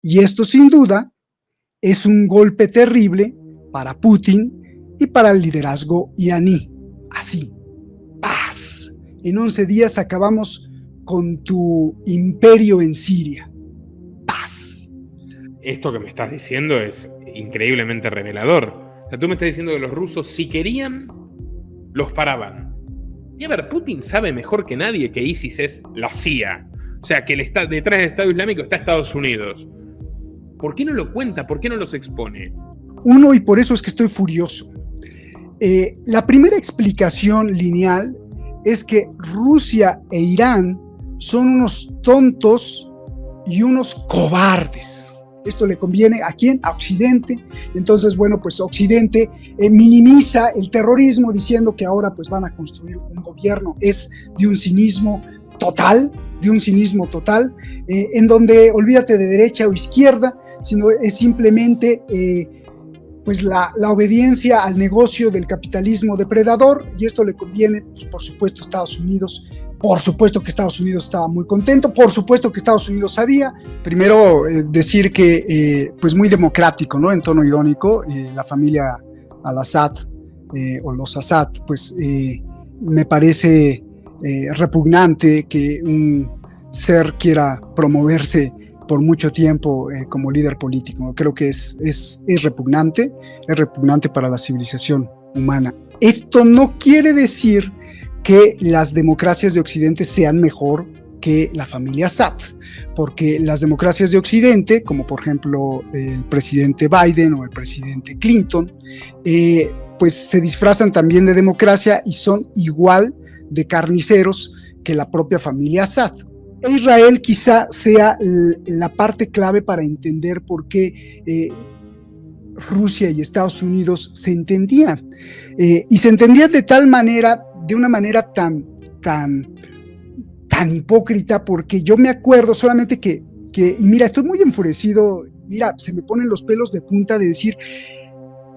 Y esto sin duda es un golpe terrible para Putin y para el liderazgo iraní. Así, paz. En 11 días acabamos con tu imperio en Siria. Paz. Esto que me estás diciendo es increíblemente revelador. O sea, tú me estás diciendo que los rusos, si querían, los paraban. Y a ver, Putin sabe mejor que nadie que ISIS es la CIA. O sea, que detrás del Estado Islámico está Estados Unidos. ¿Por qué no lo cuenta? ¿Por qué no los expone? Uno, y por eso es que estoy furioso. La primera explicación lineal es que Rusia e Irán son unos tontos y unos cobardes. Esto le conviene ¿a quién? A Occidente. Entonces, bueno, pues Occidente minimiza el terrorismo diciendo que ahora pues van a construir un gobierno. Es de un cinismo total, en donde olvídate de derecha o izquierda, sino es simplemente pues la obediencia al negocio del capitalismo depredador, y esto le conviene, pues, por supuesto, a Estados Unidos. Por supuesto que Estados Unidos estaba muy contento, por supuesto que Estados Unidos sabía. Primero, decir que, pues muy democrático, ¿no? En tono irónico, la familia al-Assad o los Assad, pues me parece repugnante que un ser quiera promoverse por mucho tiempo como líder político. Creo que es repugnante para la civilización humana. Esto no quiere decir que las democracias de Occidente sean mejor que la familia Assad, porque las democracias de Occidente, como por ejemplo el presidente Biden o el presidente Clinton, pues se disfrazan también de democracia y son igual de carniceros que la propia familia Assad. Israel quizá sea la parte clave para entender por qué Rusia y Estados Unidos se entendían, y se entendían de una manera tan hipócrita, porque yo me acuerdo solamente que y mira, estoy muy enfurecido, mira, se me ponen los pelos de punta de decir,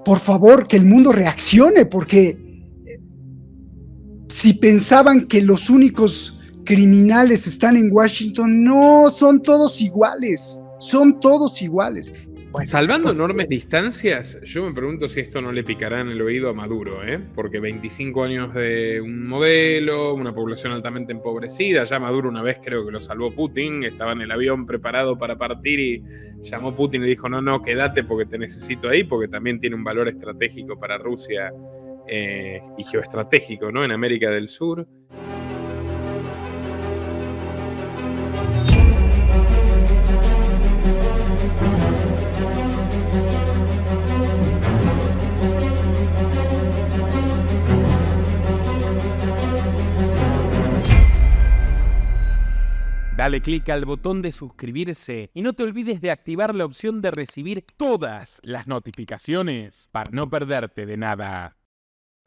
por favor, que el mundo reaccione, porque si pensaban que los únicos criminales están en Washington, no, son todos iguales. Bueno, salvando enormes distancias, yo me pregunto si esto no le picará en el oído a Maduro, porque 25 años de un modelo, una población altamente empobrecida, ya Maduro una vez creo que lo salvó Putin, estaba en el avión preparado para partir y llamó Putin y dijo, no, quédate porque te necesito ahí, porque también tiene un valor estratégico para Rusia y geoestratégico, ¿no? En América del Sur. Dale clic al botón de suscribirse y no te olvides de activar la opción de recibir todas las notificaciones para no perderte de nada.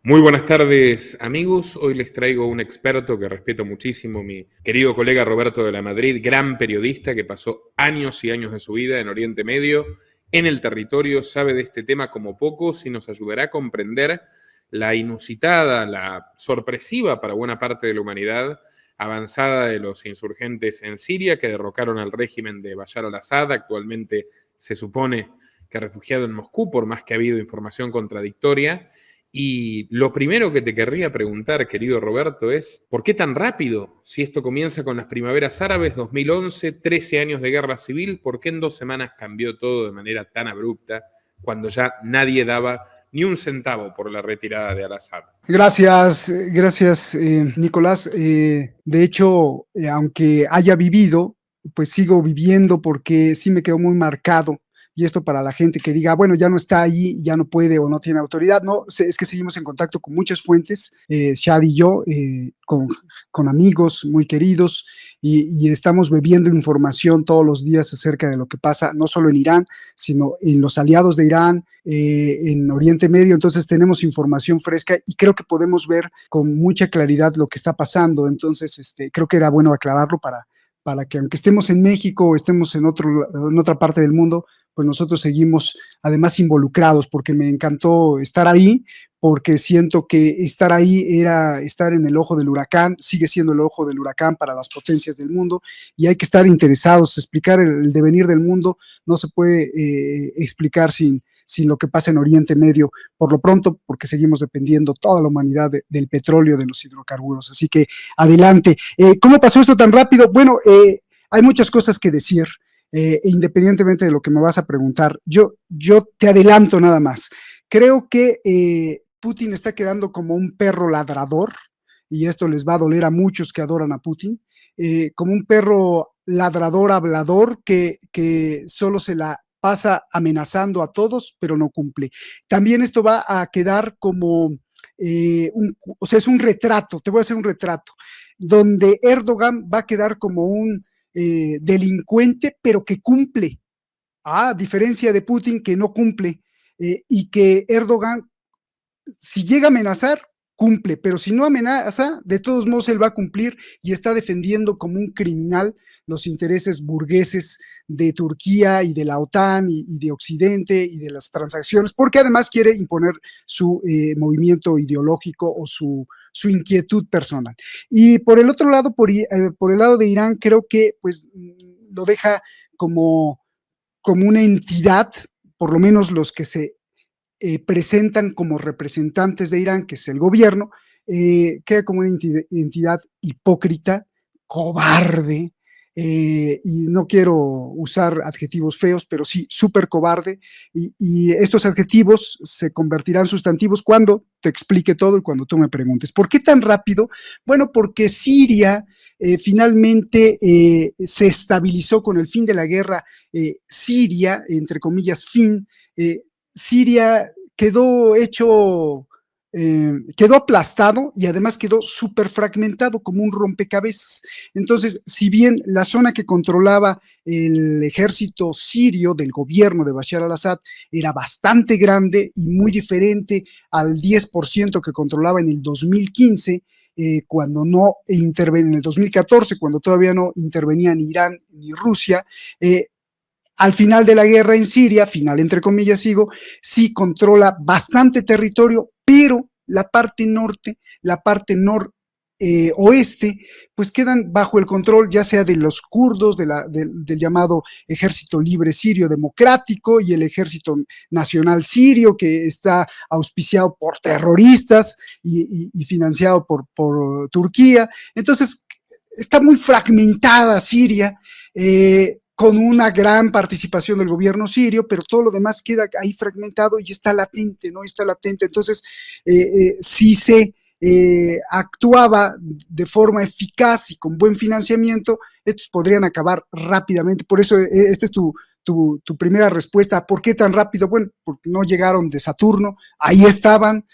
Muy buenas tardes, amigos. Hoy les traigo un experto que respeto muchísimo, mi querido colega Roberto de la Madrid, gran periodista que pasó años y años de su vida en Oriente Medio, en el territorio, sabe de este tema como pocos y nos ayudará a comprender la inusitada, la sorpresiva para buena parte de la humanidad avanzada de los insurgentes en Siria que derrocaron al régimen de Bashar al-Assad, actualmente se supone que refugiado en Moscú, por más que ha habido información contradictoria. Y lo primero que te querría preguntar, querido Roberto, es ¿por qué tan rápido? Si esto comienza con las primaveras árabes, 2011, 13 años de guerra civil, ¿por qué en 2 semanas cambió todo de manera tan abrupta cuando ya nadie daba ni un centavo por la retirada de al-Assad? Gracias, Nicolás. De hecho, aunque haya vivido, pues sigo viviendo porque sí me quedó muy marcado. Y esto para la gente que diga, bueno, ya no está ahí, ya no puede o no tiene autoridad. No, es que seguimos en contacto con muchas fuentes, Shad y yo, con amigos muy queridos, y estamos bebiendo información todos los días acerca de lo que pasa, no solo en Irán, sino en los aliados de Irán, en Oriente Medio. Entonces tenemos información fresca y creo que podemos ver con mucha claridad lo que está pasando. Entonces, creo que era bueno aclararlo para que aunque estemos en México o estemos en otra parte del mundo, pues nosotros seguimos además involucrados, porque me encantó estar ahí, porque siento que estar ahí era estar en el ojo del huracán, sigue siendo el ojo del huracán para las potencias del mundo, y hay que estar interesados. Explicar el devenir del mundo no se puede explicar sin lo que pasa en Oriente Medio, por lo pronto, porque seguimos dependiendo toda la humanidad del petróleo, de los hidrocarburos. Así que adelante. ¿Cómo pasó esto tan rápido? Bueno, hay muchas cosas que decir, independientemente de lo que me vas a preguntar. Yo te adelanto nada más. Creo que Putin está quedando como un perro ladrador, y esto les va a doler a muchos que adoran a Putin, como un perro ladrador, hablador, que solo se la pasa amenazando a todos, pero no cumple. También esto va a quedar como, o sea, es un retrato, te voy a hacer un retrato, donde Erdogan va a quedar como un delincuente, pero que cumple, a diferencia de Putin, que no cumple, y que Erdogan, si llega a amenazar, cumple, pero si no amenaza, de todos modos él va a cumplir, y está defendiendo como un criminal los intereses burgueses de Turquía y de la OTAN y de Occidente y de las transacciones, porque además quiere imponer su movimiento ideológico o su inquietud personal. Y por el otro lado, por el lado de Irán, creo que pues lo deja como una entidad, por lo menos los que se presentan como representantes de Irán, que es el gobierno, queda como una entidad hipócrita, cobarde, y no quiero usar adjetivos feos, pero sí súper cobarde, y estos adjetivos se convertirán sustantivos cuando te explique todo y cuando tú me preguntes. ¿Por qué tan rápido? Bueno, porque Siria finalmente se estabilizó con el fin de la guerra siria, entre comillas, fin. Siria quedó hecho, quedó aplastado, y además quedó súper fragmentado como un rompecabezas. Entonces, si bien la zona que controlaba el ejército sirio del gobierno de Bashar al-Assad era bastante grande y muy diferente al 10% que controlaba en el 2015, cuando no intervenía, en el 2014, cuando todavía no intervenía ni Irán ni Rusia, al final de la guerra en Siria, final entre comillas sigo, sí controla bastante territorio, pero la parte norte, la parte oeste, pues quedan bajo el control ya sea de los kurdos, del llamado Ejército Libre Sirio Democrático, y el Ejército Nacional Sirio, que está auspiciado por terroristas y financiado por Turquía. Entonces, está muy fragmentada Siria, con una gran participación del gobierno sirio, pero todo lo demás queda ahí fragmentado y está latente, ¿no? Está latente. Entonces, si se actuaba de forma eficaz y con buen financiamiento, estos podrían acabar rápidamente. Por eso, esta es tu primera respuesta. ¿Por qué tan rápido? Bueno, porque no llegaron de Saturno, ahí estaban,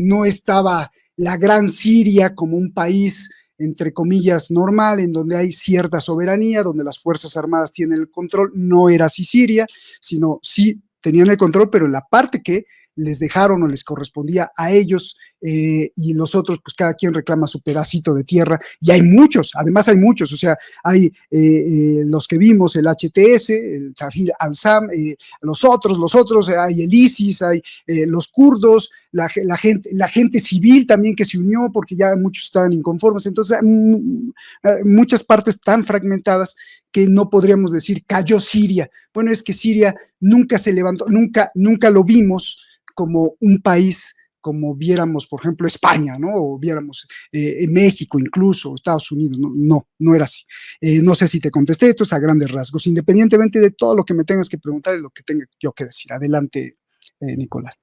no estaba la gran Siria como un país entre comillas normal, en donde hay cierta soberanía, donde las Fuerzas Armadas tienen el control. No era así Siria, sino sí tenían el control, pero en la parte que les dejaron o les correspondía a ellos, y los otros, pues cada quien reclama su pedacito de tierra, y hay muchos, además hay muchos, o sea, hay los que vimos, el HTS, el Tahrir al-Sam, los otros, hay el ISIS, hay los kurdos, la gente civil también que se unió, porque ya muchos estaban inconformes. Entonces, muchas partes tan fragmentadas que no podríamos decir cayó Siria. Bueno, es que Siria nunca se levantó, nunca lo vimos como un país como viéramos, por ejemplo, España, ¿no? O viéramos México incluso, Estados Unidos. No era así. No sé si te contesté, esto es a grandes rasgos, independientemente de todo lo que me tengas que preguntar y lo que tenga yo que decir. Adelante, Nicolás.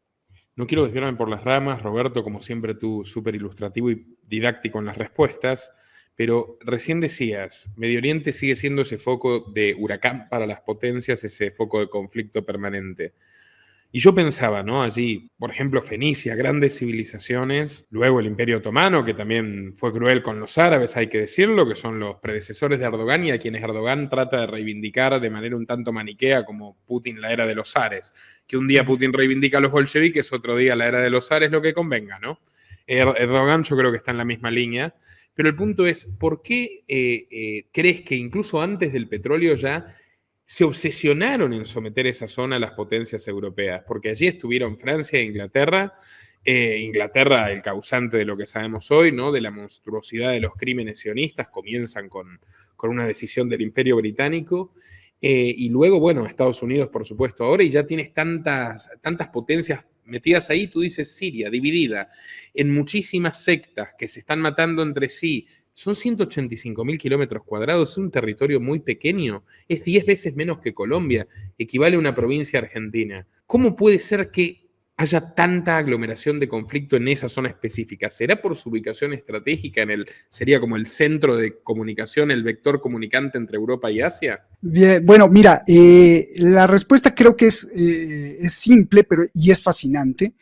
No quiero desviarme por las ramas, Roberto, como siempre tú súper ilustrativo y didáctico en las respuestas, pero recién decías, Medio Oriente sigue siendo ese foco de huracán para las potencias, ese foco de conflicto permanente. Y yo pensaba, ¿no? Allí, por ejemplo, Fenicia, grandes civilizaciones, luego el Imperio Otomano, que también fue cruel con los árabes, hay que decirlo, que son los predecesores de Erdogan y a quienes Erdogan trata de reivindicar de manera un tanto maniquea, como Putin la era de los zares. Que un día Putin reivindica a los bolcheviques, otro día la era de los zares, lo que convenga, ¿no? Erdogan yo creo que está en la misma línea. Pero el punto es, ¿por qué crees que incluso antes del petróleo ya se obsesionaron en someter esa zona a las potencias europeas? Porque allí estuvieron Francia e Inglaterra Inglaterra, el causante de lo que sabemos hoy, ¿no? De la monstruosidad de los crímenes sionistas, comienzan con una decisión del Imperio Británico. Y luego, bueno, Estados Unidos, por supuesto, ahora, y ya tienes tantas potencias metidas ahí. Tú dices Siria, dividida en muchísimas sectas que se están matando entre sí. Son 185.000 kilómetros cuadrados, es un territorio muy pequeño, es 10 veces menos que Colombia, equivale a una provincia argentina. ¿Cómo puede ser que haya tanta aglomeración de conflicto en esa zona específica? ¿Será por su ubicación estratégica sería como el centro de comunicación, el vector comunicante entre Europa y Asia? Bien, bueno, mira, la respuesta creo que es simple, y es fascinante,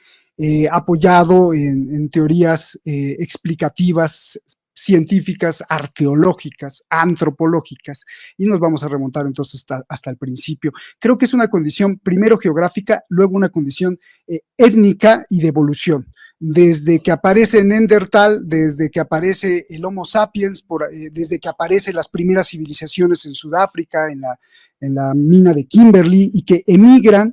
apoyado en teorías explicativas, científicas, arqueológicas, antropológicas, y nos vamos a remontar entonces hasta el principio. Creo que es una condición primero geográfica, luego una condición étnica y de evolución. Desde que aparece Neandertal, desde que aparece el Homo sapiens, desde que aparecen las primeras civilizaciones en Sudáfrica, en la mina de Kimberley, y que emigran,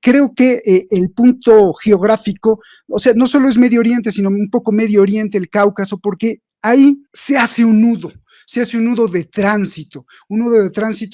creo que el punto geográfico, o sea, no solo es Medio Oriente, sino un poco Medio Oriente, el Cáucaso, porque ahí se hace un nudo de tránsito,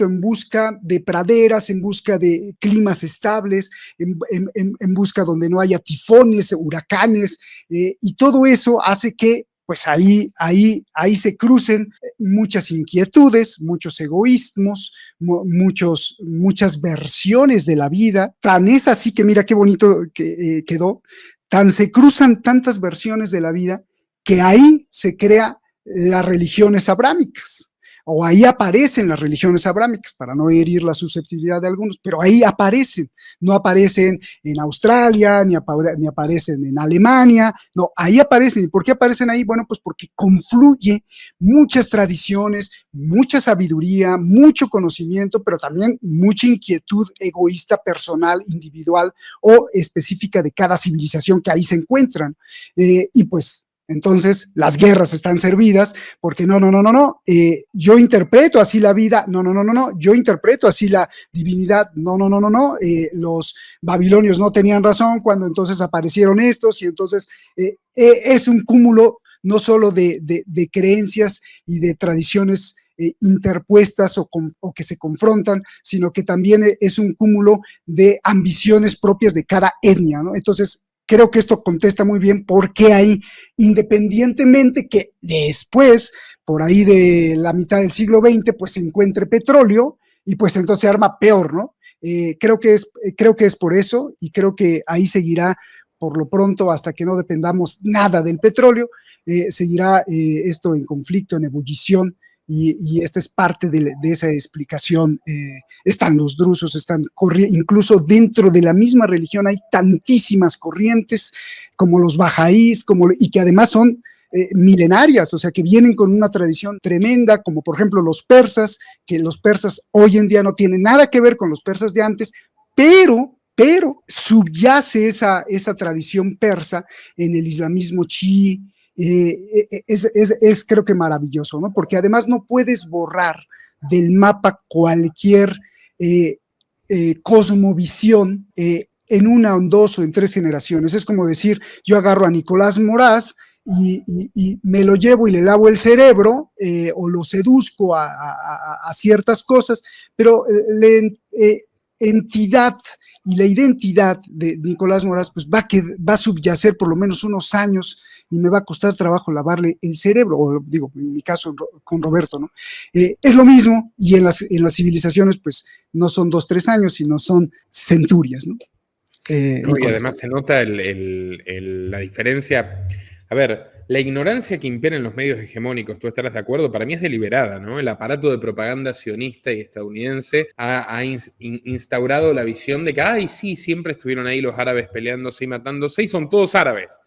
en busca de praderas, en busca de climas estables, en busca donde no haya tifones, huracanes, y todo eso hace que pues ahí se crucen muchas inquietudes, muchos egoísmos, muchas versiones de la vida. Tan es así que mira qué bonito que quedó, tan se cruzan tantas versiones de la vida que ahí se crea las religiones abrámicas, o ahí aparecen las religiones abrámicas, para no herir la susceptibilidad de algunos, pero ahí aparecen, no aparecen en Australia, ni aparecen en Alemania, no, ahí aparecen. ¿Y por qué aparecen ahí? Bueno, pues porque confluye muchas tradiciones, mucha sabiduría, mucho conocimiento, pero también mucha inquietud egoísta, personal, individual o específica de cada civilización que ahí se encuentran. Y pues entonces las guerras están servidas porque no, yo interpreto así la vida, no, yo interpreto así la divinidad, no, los babilonios no tenían razón cuando entonces aparecieron estos, y entonces es un cúmulo no solo de creencias y de tradiciones interpuestas o que se confrontan, sino que también es un cúmulo de ambiciones propias de cada etnia, ¿no? Entonces, creo que esto contesta muy bien por qué ahí, independientemente que después, por ahí de la mitad del siglo XX, pues se encuentre petróleo y pues entonces se arma peor, ¿no? Creo que es por eso, y creo que ahí seguirá por lo pronto hasta que no dependamos nada del petróleo, seguirá esto en conflicto, en ebullición. Y esta es parte de esa explicación. Están los drusos, incluso dentro de la misma religión hay tantísimas corrientes como los bahá'ís, y que además son milenarias, o sea, que vienen con una tradición tremenda, como por ejemplo los persas, que los persas hoy en día no tienen nada que ver con los persas de antes, pero subyace esa tradición persa en el islamismo chií. Es creo que maravilloso, ¿no? Porque además no puedes borrar del mapa cualquier cosmovisión en una, en dos o en tres generaciones. Es como decir, yo agarro a Nicolás Moraz y me lo llevo y le lavo el cerebro, o lo seduzco a ciertas cosas, pero entidad y la identidad de Nicolás Moraz pues va a subyacer por lo menos unos años, y me va a costar trabajo lavarle el cerebro, o digo, en mi caso con Roberto, ¿no? Es lo mismo, y en las civilizaciones pues no son 2, 3 años, sino son centurias, ¿no? Y además se nota la diferencia. A ver, la ignorancia que impera en los medios hegemónicos, tú estarás de acuerdo, para mí es deliberada, ¿no? El aparato de propaganda sionista y estadounidense ha instaurado la visión de que, ay, sí, siempre estuvieron ahí los árabes peleándose y matándose, y son todos árabes,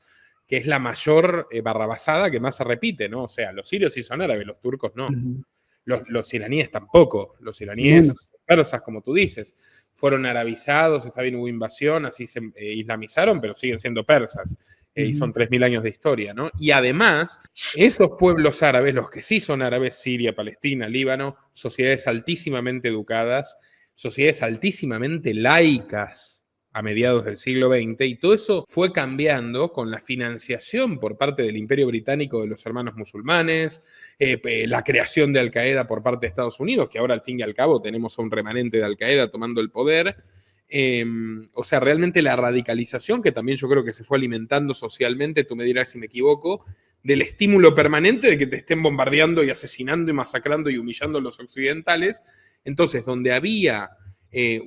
que es la mayor barrabasada que más se repite, ¿no? O sea, los sirios sí son árabes, los turcos no. Uh-huh. Los iraníes tampoco. Los iraníes, persas, como tú dices, fueron arabizados, está bien, hubo invasión, así se islamizaron, pero siguen siendo persas. Y son 3.000 años de historia, ¿no? Y además, esos pueblos árabes, los que sí son árabes, Siria, Palestina, Líbano, sociedades altísimamente educadas, sociedades altísimamente laicas. a mediados del siglo XX, y todo eso fue cambiando con la financiación por parte del Imperio Británico de los hermanos musulmanes, la creación de Al-Qaeda por parte de Estados Unidos, que ahora al fin y al cabo tenemos a un remanente de Al-Qaeda tomando el poder. O sea, realmente la radicalización, que también yo creo que se fue alimentando socialmente, tú me dirás si me equivoco, del estímulo permanente de que te estén bombardeando y asesinando y masacrando y humillando a los occidentales. Entonces, donde había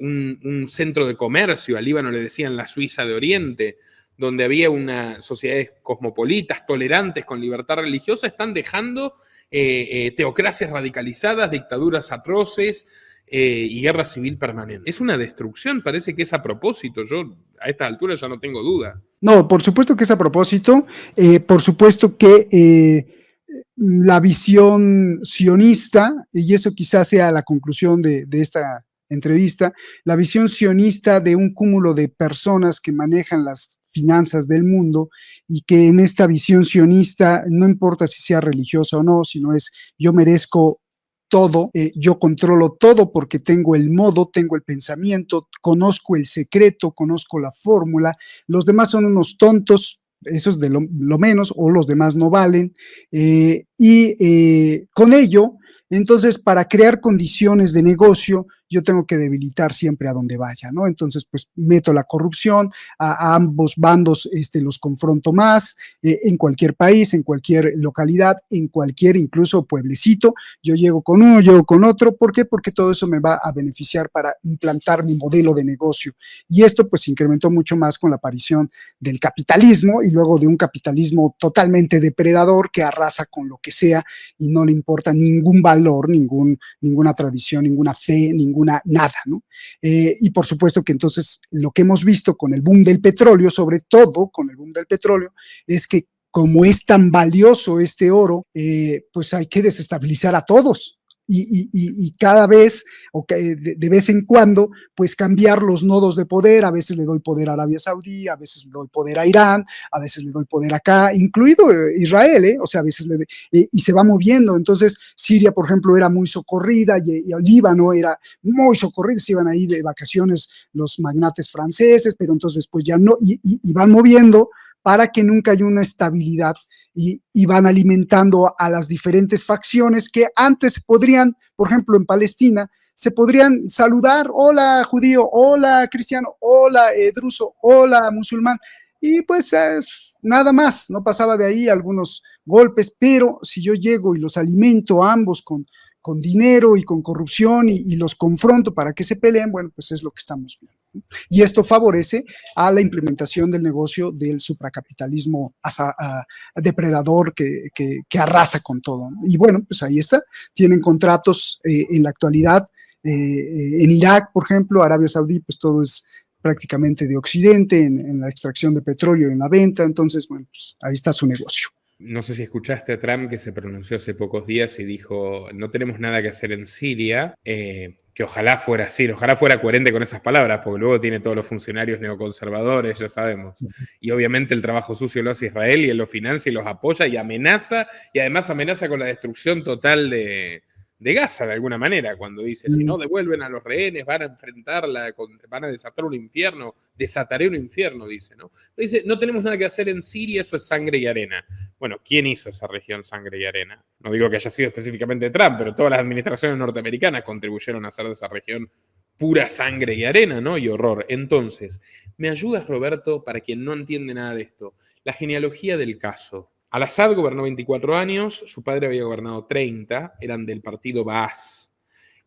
un centro de comercio, al Líbano le decían la Suiza de Oriente, donde había unas sociedades cosmopolitas, tolerantes, con libertad religiosa, están dejando teocracias radicalizadas, dictaduras atroces, y guerra civil permanente. Es una destrucción, parece que es a propósito. Yo a esta altura ya no tengo duda. No, por supuesto que es a propósito. Por supuesto que la visión sionista, y eso quizás sea la conclusión de esta entrevista, la visión sionista de un cúmulo de personas que manejan las finanzas del mundo, y que en esta visión sionista no importa si sea religiosa o no, sino es yo merezco todo, yo controlo todo porque tengo el modo, tengo el pensamiento, conozco el secreto, conozco la fórmula, los demás son unos tontos, eso es de lo menos, o los demás no valen, con ello, entonces, para crear condiciones de negocio, yo tengo que debilitar siempre a donde vaya, ¿no? Entonces, pues meto la corrupción, a ambos bandos los confronto más, en cualquier país, en cualquier localidad, en cualquier incluso pueblecito, yo llego con uno, llego con otro. ¿Por qué? Porque todo eso me va a beneficiar para implantar mi modelo de negocio. Y esto pues se incrementó mucho más con la aparición del capitalismo, y luego de un capitalismo totalmente depredador que arrasa con lo que sea y no le importa ningún valor, ninguna tradición, ninguna fe, nada, ¿no? Y por supuesto que entonces lo que hemos visto con el boom del petróleo, sobre todo con el boom del petróleo, es que como es tan valioso este oro, pues hay que desestabilizar a todos. Y cada vez, o de vez en cuando, pues cambiar los nodos de poder. A veces le doy poder a Arabia Saudí, a veces le doy poder a Irán, a veces le doy poder acá, incluido Israel, o sea, a veces y se va moviendo. Entonces, Siria, por ejemplo, era muy socorrida, y el Líbano era muy socorrido, se iban ahí de vacaciones los magnates franceses, pero entonces después ya no, y van moviendo para que nunca haya una estabilidad, y van alimentando a las diferentes facciones que antes podrían, por ejemplo, en Palestina, se podrían saludar, hola judío, hola cristiano, hola druso, hola musulmán, y pues nada más, no pasaba de ahí algunos golpes. Pero si yo llego y los alimento a ambos con dinero y con corrupción, y los confronto para que se peleen, bueno, pues es lo que estamos viendo, ¿no? Y esto favorece a la implementación del negocio del supracapitalismo depredador que arrasa con todo, ¿no? Y bueno, pues ahí está, tienen contratos en la actualidad, en Irak, por ejemplo, Arabia Saudí, pues todo es prácticamente de Occidente, en la extracción de petróleo, en la venta. Entonces, bueno, pues ahí está su negocio. No sé si escuchaste a Trump, que se pronunció hace pocos días y dijo, no tenemos nada que hacer en Siria, que ojalá fuera así, ojalá fuera coherente con esas palabras, porque luego tiene todos los funcionarios neoconservadores, ya sabemos. Y obviamente el trabajo sucio lo hace Israel, y él lo financia y los apoya y amenaza, y además amenaza con la destrucción total de Gaza, de alguna manera, cuando dice, si no devuelven a los rehenes, van a enfrentarla, van a desatar un infierno, desataré un infierno, dice, ¿no? Dice, no tenemos nada que hacer en Siria, eso es sangre y arena. Bueno, ¿quién hizo esa región sangre y arena? No digo que haya sido específicamente Trump, pero todas las administraciones norteamericanas contribuyeron a hacer de esa región pura sangre y arena, ¿no? Y horror. Entonces, ¿me ayudas, Roberto, para quien no entiende nada de esto? La genealogía del caso. Al-Assad gobernó 24 años, su padre había gobernado 30, eran del partido Baas,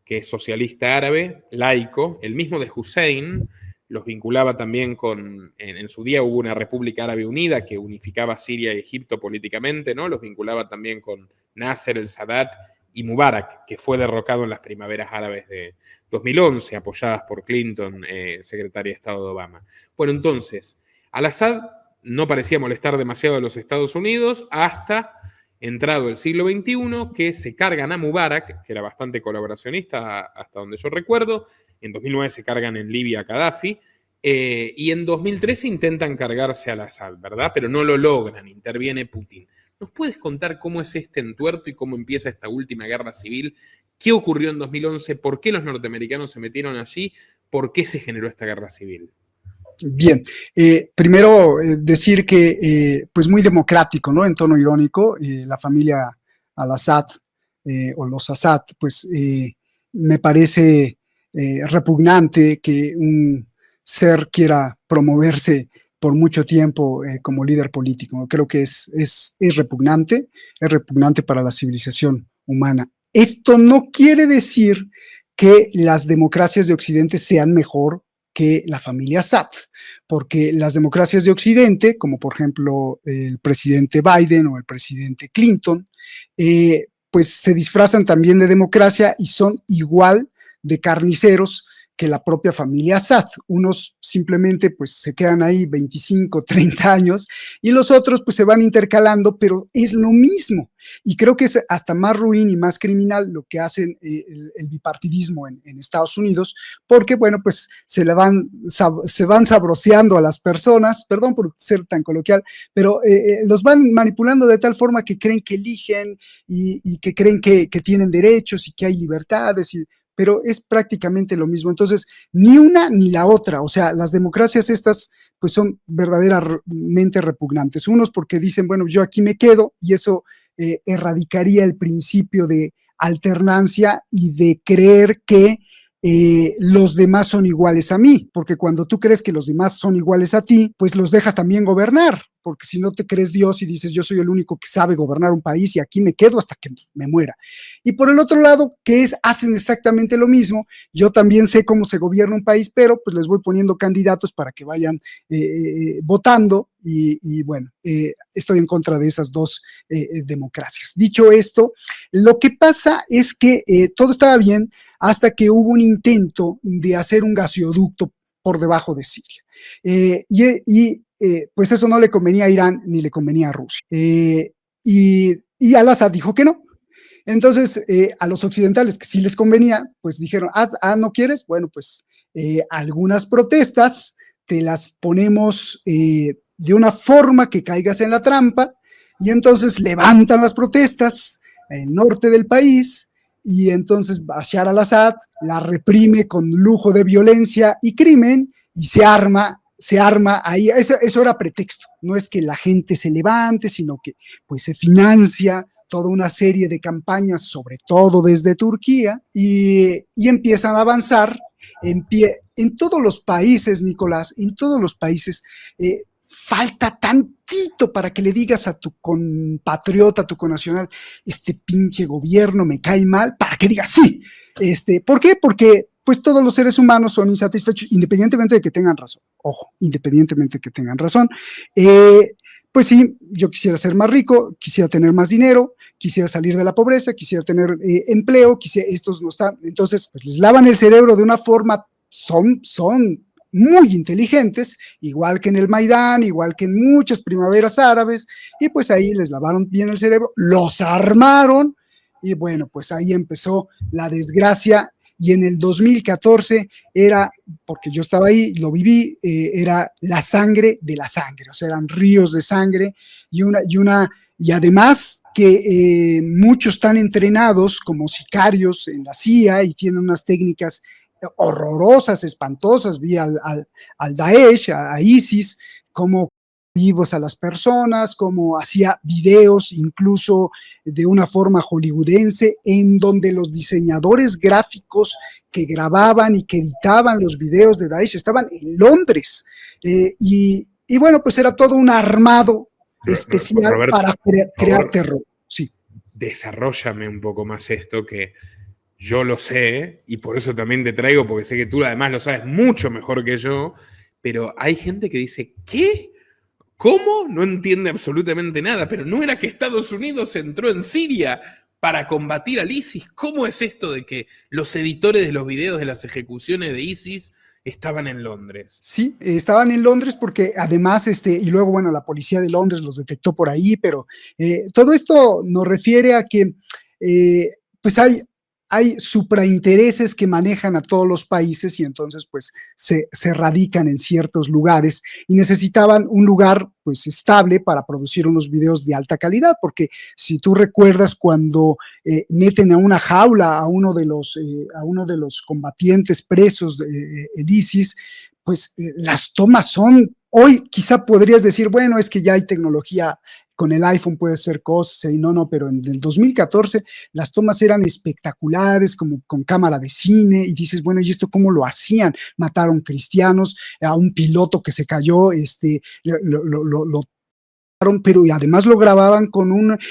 que es socialista árabe, laico, el mismo de Hussein, los vinculaba también con, en su día hubo una República Árabe Unida que unificaba Siria y Egipto políticamente, ¿no? Los vinculaba también con Nasser el-Sadat y Mubarak, que fue derrocado en las primaveras árabes de 2011, apoyadas por Clinton, secretaria de Estado de Obama. Bueno, entonces, Al-Assad no parecía molestar demasiado a los Estados Unidos hasta entrado el siglo XXI, que se cargan a Mubarak, que era bastante colaboracionista hasta donde yo recuerdo. En 2009 se cargan en Libia a Gaddafi, y en 2013 intentan cargarse al Assad, ¿verdad? Pero no lo logran, interviene Putin. ¿Nos puedes contar cómo es este entuerto y cómo empieza esta última guerra civil? ¿Qué ocurrió en 2011? ¿Por qué los norteamericanos se metieron allí? ¿Por qué se generó esta guerra civil? Bien, primero decir que pues muy democrático, ¿no? En tono irónico, la familia al-Assad o los Assad, pues me parece repugnante que un ser quiera promoverse por mucho tiempo como líder político, ¿no? Creo que es repugnante para la civilización humana. Esto no quiere decir que las democracias de Occidente sean mejor que la familia Assad, porque las democracias de Occidente, como por ejemplo el presidente Biden o el presidente Clinton, pues se disfrazan también de democracia y son igual de carniceros que la propia familia Assad. Unos simplemente pues se quedan ahí 25, 30 años y los otros pues se van intercalando, pero es lo mismo. Y creo que es hasta más ruin y más criminal lo que hacen el bipartidismo en Estados Unidos, porque bueno, pues se van sabroseando a las personas, perdón por ser tan coloquial, pero los van manipulando de tal forma que creen que eligen y que creen que tienen derechos y que hay libertades pero es prácticamente lo mismo. Entonces, ni una ni la otra, o sea, las democracias estas pues son verdaderamente repugnantes. Unos porque dicen, bueno, yo aquí me quedo y eso erradicaría el principio de alternancia y de creer que los demás son iguales a mí, porque cuando tú crees que los demás son iguales a ti, pues los dejas también gobernar, porque si no te crees Dios y dices yo soy el único que sabe gobernar un país y aquí me quedo hasta que me muera. Y por el otro lado, hacen exactamente lo mismo, yo también sé cómo se gobierna un país, pero pues les voy poniendo candidatos para que vayan votando y bueno, estoy en contra de esas dos democracias. Dicho esto, lo que pasa es que todo estaba bien hasta que hubo un intento de hacer un gasoducto por debajo de Siria. Pues eso no le convenía a Irán ni le convenía a Rusia. Y Al-Assad dijo que no. Entonces, a los occidentales que sí les convenía, pues dijeron, ¿no quieres? Bueno, pues algunas protestas te las ponemos de una forma que caigas en la trampa y entonces levantan las protestas en el norte del país y entonces Bashar al-Assad la reprime con lujo de violencia y crimen y se arma ahí, eso era pretexto, no es que la gente se levante, sino que pues se financia toda una serie de campañas, sobre todo desde Turquía, y empiezan a avanzar en todos los países, Nicolás, en todos los países, falta tantito para que le digas a tu compatriota, a tu connacional, este pinche gobierno me cae mal, para que digas sí. ¿Por qué? Porque pues todos los seres humanos son insatisfechos, independientemente de que tengan razón. Ojo, independientemente de que tengan razón. Pues sí, yo quisiera ser más rico, quisiera tener más dinero, quisiera salir de la pobreza, quisiera tener empleo, estos no están, entonces pues les lavan el cerebro de una forma, son muy inteligentes, igual que en el Maidán, igual que en muchas primaveras árabes, y pues ahí les lavaron bien el cerebro, los armaron, y bueno, pues ahí empezó la desgracia, y en el 2014 era, porque yo estaba ahí, lo viví, era la sangre de la sangre, o sea, eran ríos de sangre, y además que muchos están entrenados como sicarios en la CIA y tienen unas técnicas horrorosas, espantosas, vi al Daesh, a ISIS, como vivos a las personas, como hacía videos incluso de una forma hollywoodense, en donde los diseñadores gráficos que grababan y que editaban los videos de Daesh estaban en Londres. Y bueno, pues era todo un armado especial Roberto, para crear terror. Sí. Desarróllame un poco más esto, que yo lo sé, y por eso también te traigo, porque sé que tú además lo sabes mucho mejor que yo, pero hay gente que dice, ¿qué? ¿Cómo? No entiende absolutamente nada, pero ¿no era que Estados Unidos entró en Siria para combatir al ISIS? ¿Cómo es esto de que los editores de los videos de las ejecuciones de ISIS estaban en Londres? Sí, estaban en Londres porque además, y luego, bueno, la policía de Londres los detectó por ahí, pero todo esto nos refiere a que, pues hay supraintereses que manejan a todos los países y entonces pues se radican en ciertos lugares y necesitaban un lugar pues estable para producir unos videos de alta calidad, porque si tú recuerdas cuando meten a una jaula a uno de los combatientes presos del ISIS, pues las tomas son, hoy quizá podrías decir, bueno, es que ya hay tecnología, con el iPhone puede ser cosas, y no, pero en el 2014 las tomas eran espectaculares, como con cámara de cine, y dices, bueno, ¿y esto cómo lo hacían? Mataron cristianos, a un piloto que se cayó, lo pero además lo grababan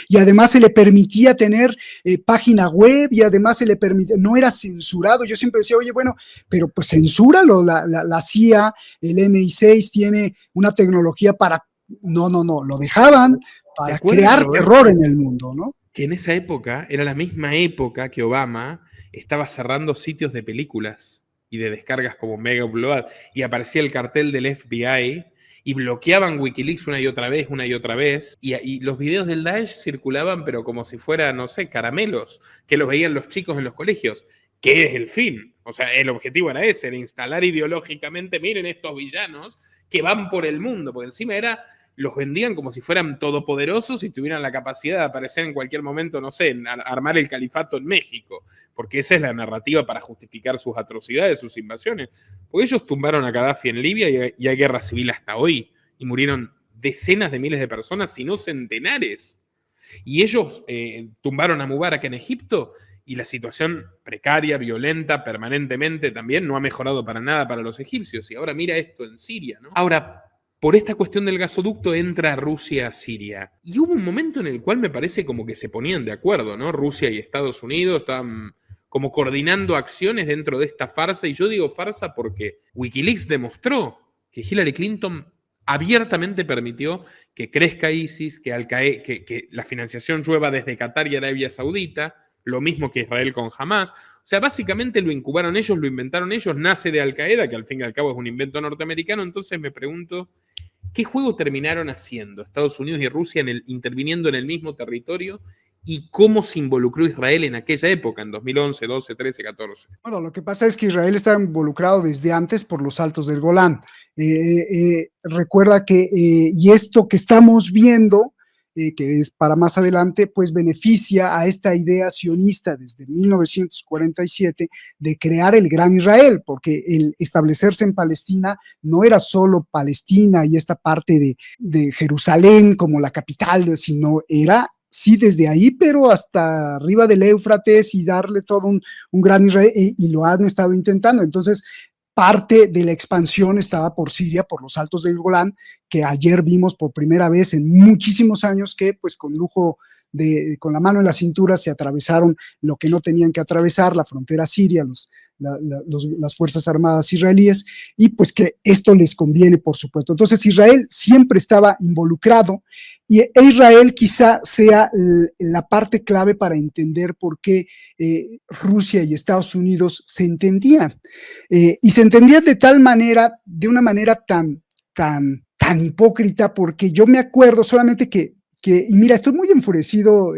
y además se le permitía tener página web y además se le permitía, no era censurado. Yo siempre decía, oye, bueno, pero pues censúralo, la CIA, el MI6 tiene una tecnología para, no, lo dejaban para crear terror en el mundo, ¿no? Que en esa época era la misma época que Obama estaba cerrando sitios de películas y de descargas como Mega Upload y aparecía el cartel del FBI y bloqueaban Wikileaks una y otra vez, y los videos del Daesh circulaban, pero como si fueran, no sé, caramelos, que los veían los chicos en los colegios. ¿Qué es el fin? O sea, el objetivo era ese, era instalar ideológicamente, miren estos villanos que van por el mundo, porque encima los vendían como si fueran todopoderosos y tuvieran la capacidad de aparecer en cualquier momento, no sé, armar el califato en México, porque esa es la narrativa para justificar sus atrocidades, sus invasiones. Porque ellos tumbaron a Gaddafi en Libia y hay guerra civil hasta hoy, y murieron decenas de miles de personas, si no centenares. Y ellos tumbaron a Mubarak en Egipto, y la situación precaria, violenta, permanentemente también, no ha mejorado para nada para los egipcios. Y ahora mira esto en Siria, ¿no? Ahora, por esta cuestión del gasoducto entra Rusia a Siria. Y hubo un momento en el cual me parece como que se ponían de acuerdo, ¿no? Rusia y Estados Unidos estaban como coordinando acciones dentro de esta farsa. Y yo digo farsa porque Wikileaks demostró que Hillary Clinton abiertamente permitió que crezca ISIS, que la financiación llueva desde Qatar y Arabia Saudita, lo mismo que Israel con Hamas. O sea, básicamente lo incubaron ellos, lo inventaron ellos, nace de Al Qaeda, que al fin y al cabo es un invento norteamericano. Entonces me pregunto, ¿qué juego terminaron haciendo Estados Unidos y Rusia interviniendo en el mismo territorio? ¿Y cómo se involucró Israel en aquella época, en 2011, 12, 13, 14? Bueno, lo que pasa es que Israel estaba involucrado desde antes por los Altos del Golán. Recuerda que, y esto que estamos viendo, que es para más adelante, pues beneficia a esta idea sionista desde 1947 de crear el Gran Israel, porque el establecerse en Palestina no era solo Palestina y esta parte de Jerusalén como la capital, sino era sí, desde ahí, pero hasta arriba del Éufrates y darle todo un gran Israel, y lo han estado intentando. Entonces, parte de la expansión estaba por Siria, por los Altos del Golán, que ayer vimos por primera vez en muchísimos años que, pues, con lujo con la mano en la cintura se atravesaron lo que no tenían que atravesar, la frontera siria, las Fuerzas Armadas israelíes, y pues que esto les conviene, por supuesto. Entonces Israel siempre estaba involucrado, y Israel quizá sea la parte clave para entender por qué Rusia y Estados Unidos se entendían. Y se entendían de una manera tan hipócrita, porque yo me acuerdo solamente y mira, estoy muy enfurecido,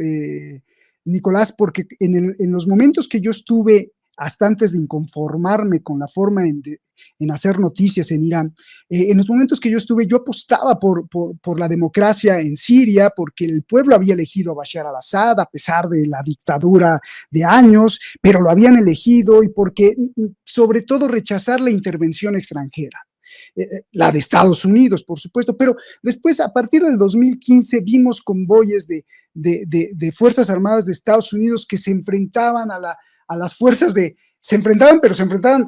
Nicolás, porque en los momentos que yo estuve, hasta antes de inconformarme con la forma en hacer noticias en Irán, en los momentos que yo estuve, yo apostaba por la democracia en Siria, porque el pueblo había elegido a Bashar al-Assad, a pesar de la dictadura de años, pero lo habían elegido, y porque, sobre todo, rechazar la intervención extranjera. La de Estados Unidos, por supuesto, pero después, a partir del 2015, vimos convoyes de Fuerzas Armadas de Estados Unidos que se enfrentaban a las fuerzas se enfrentaban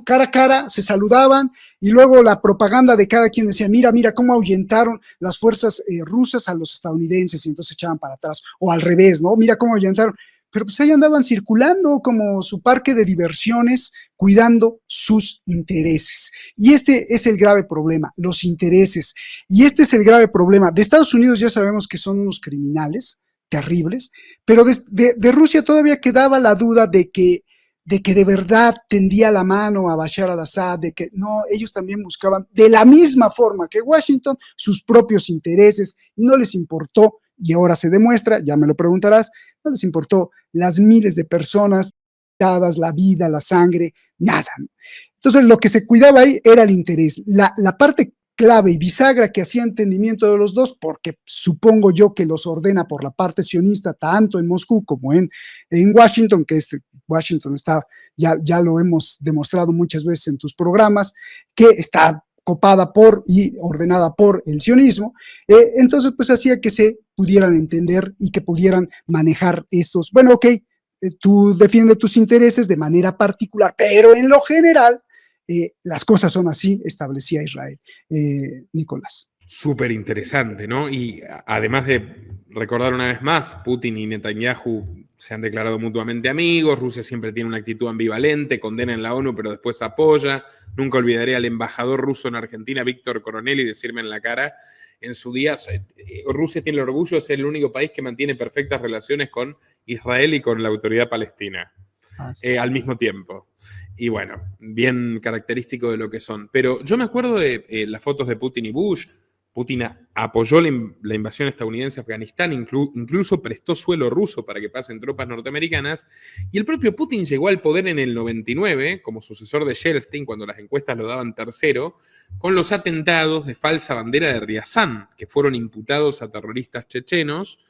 cara a cara, se saludaban, y luego la propaganda de cada quien decía, mira cómo ahuyentaron las fuerzas rusas a los estadounidenses, y entonces echaban para atrás, o al revés, ¿no? Mira cómo ahuyentaron. Pero pues ahí andaban circulando como su parque de diversiones, cuidando sus intereses. Y este es el grave problema, los intereses. Y este es el grave problema. De Estados Unidos ya sabemos que son unos criminales terribles, pero de Rusia todavía quedaba la duda de que de verdad tendía la mano a Bashar al-Assad, de que no, ellos también buscaban de la misma forma que Washington sus propios intereses, y no les importó, y ahora se demuestra, ya me lo preguntarás, no les importó las miles de personas la vida, la sangre, nada. Entonces, lo que se cuidaba ahí era el interés. La parte clave y bisagra que hacía entendimiento de los dos, porque supongo yo que los ordena por la parte sionista, tanto en Moscú como en Washington, que Washington está, ya lo hemos demostrado muchas veces en tus programas, que está copada por y ordenada por el sionismo, entonces pues hacía que se pudieran entender y que pudieran manejar estos, bueno, ok, tú defiendes tus intereses de manera particular, pero en lo general las cosas son así, establecía Israel. Nicolás. Súper interesante, ¿no? Y además de recordar una vez más, Putin y Netanyahu se han declarado mutuamente amigos, Rusia siempre tiene una actitud ambivalente, condena en la ONU pero después apoya. Nunca olvidaré al embajador ruso en Argentina, Víctor Coronelli, decirme en la cara en su día, Rusia tiene el orgullo de ser el único país que mantiene perfectas relaciones con Israel y con la autoridad palestina al mismo tiempo. Y bueno, bien característico de lo que son. Pero yo me acuerdo de las fotos de Putin y Bush. Putin apoyó la invasión estadounidense a Afganistán, incluso prestó suelo ruso para que pasen tropas norteamericanas, y el propio Putin llegó al poder en el 99, como sucesor de Yeltsin, cuando las encuestas lo daban tercero, con los atentados de falsa bandera de Ryazán, que fueron imputados a terroristas chechenos,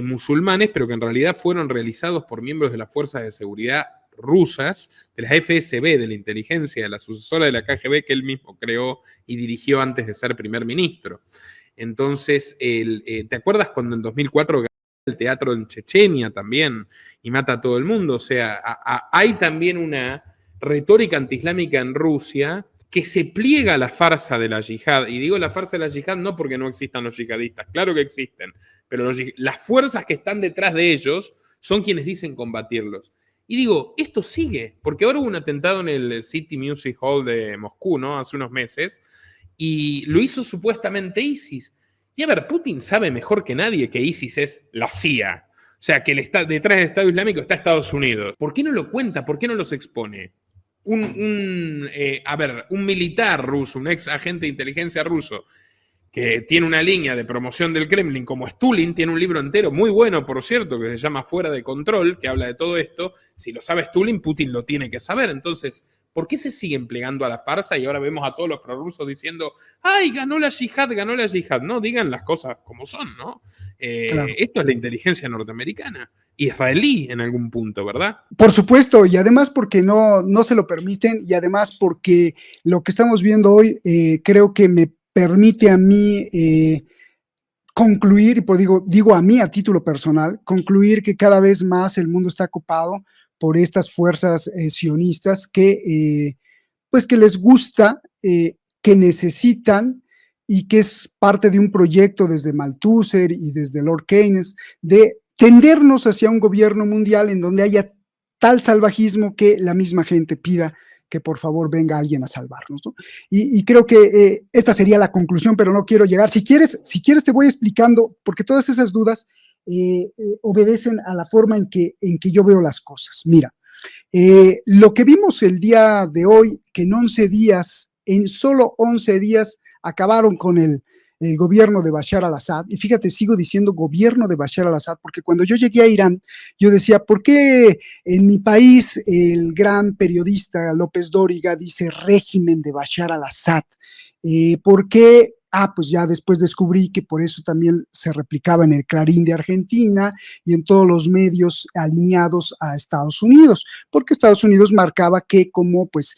musulmanes, pero que en realidad fueron realizados por miembros de las fuerzas de seguridad rusas, de la FSB, de la inteligencia, de la sucesora de la KGB que él mismo creó y dirigió antes de ser primer ministro. Entonces, ¿te acuerdas cuando en 2004 ganó el teatro en Chechenia también y mata a todo el mundo? O sea, hay también una retórica antiislámica en Rusia que se pliega a la farsa de la yihad. Y digo la farsa de la yihad no porque no existan los yihadistas, claro que existen, pero las fuerzas que están detrás de ellos son quienes dicen combatirlos. Y digo, esto sigue, porque ahora hubo un atentado en el City Music Hall de Moscú, ¿no? Hace unos meses, y lo hizo supuestamente ISIS. Y a ver, Putin sabe mejor que nadie que ISIS es la CIA. O sea, que detrás del Estado Islámico está Estados Unidos. ¿Por qué no lo cuenta? ¿Por qué no los expone? Un militar ruso, un ex agente de inteligencia ruso, que tiene una línea de promoción del Kremlin como Stulin, tiene un libro entero muy bueno, por cierto, que se llama Fuera de Control, que habla de todo esto. Si lo sabe Stulin, Putin lo tiene que saber. Entonces, ¿por qué se siguen plegando a la farsa y ahora vemos a todos los prorrusos diciendo, ¡ay, ganó la yihad, ganó la yihad! No, digan las cosas como son, ¿no? Claro. Esto es la inteligencia norteamericana, israelí en algún punto, ¿verdad? Por supuesto, y además porque no se lo permiten, y además porque lo que estamos viendo hoy creo que me permite a mí concluir, y pues digo a mí a título personal, concluir que cada vez más el mundo está ocupado por estas fuerzas sionistas que les gusta, que necesitan y que es parte de un proyecto desde Malthusser y desde Lord Keynes de tendernos hacia un gobierno mundial en donde haya tal salvajismo que la misma gente pida que por favor venga alguien a salvarnos, ¿no? Y creo que esta sería la conclusión, pero no quiero llegar. Si quieres te voy explicando, porque todas esas dudas obedecen a la forma en que yo veo las cosas. Mira, lo que vimos el día de hoy, que en solo 11 días acabaron con el gobierno de Bashar al-Assad, y fíjate, sigo diciendo gobierno de Bashar al-Assad, porque cuando yo llegué a Irán, yo decía, ¿por qué en mi país el gran periodista López Dóriga dice régimen de Bashar al-Assad? ¿Por qué? Pues ya después descubrí que por eso también se replicaba en el Clarín de Argentina y en todos los medios alineados a Estados Unidos, porque Estados Unidos marcaba que como pues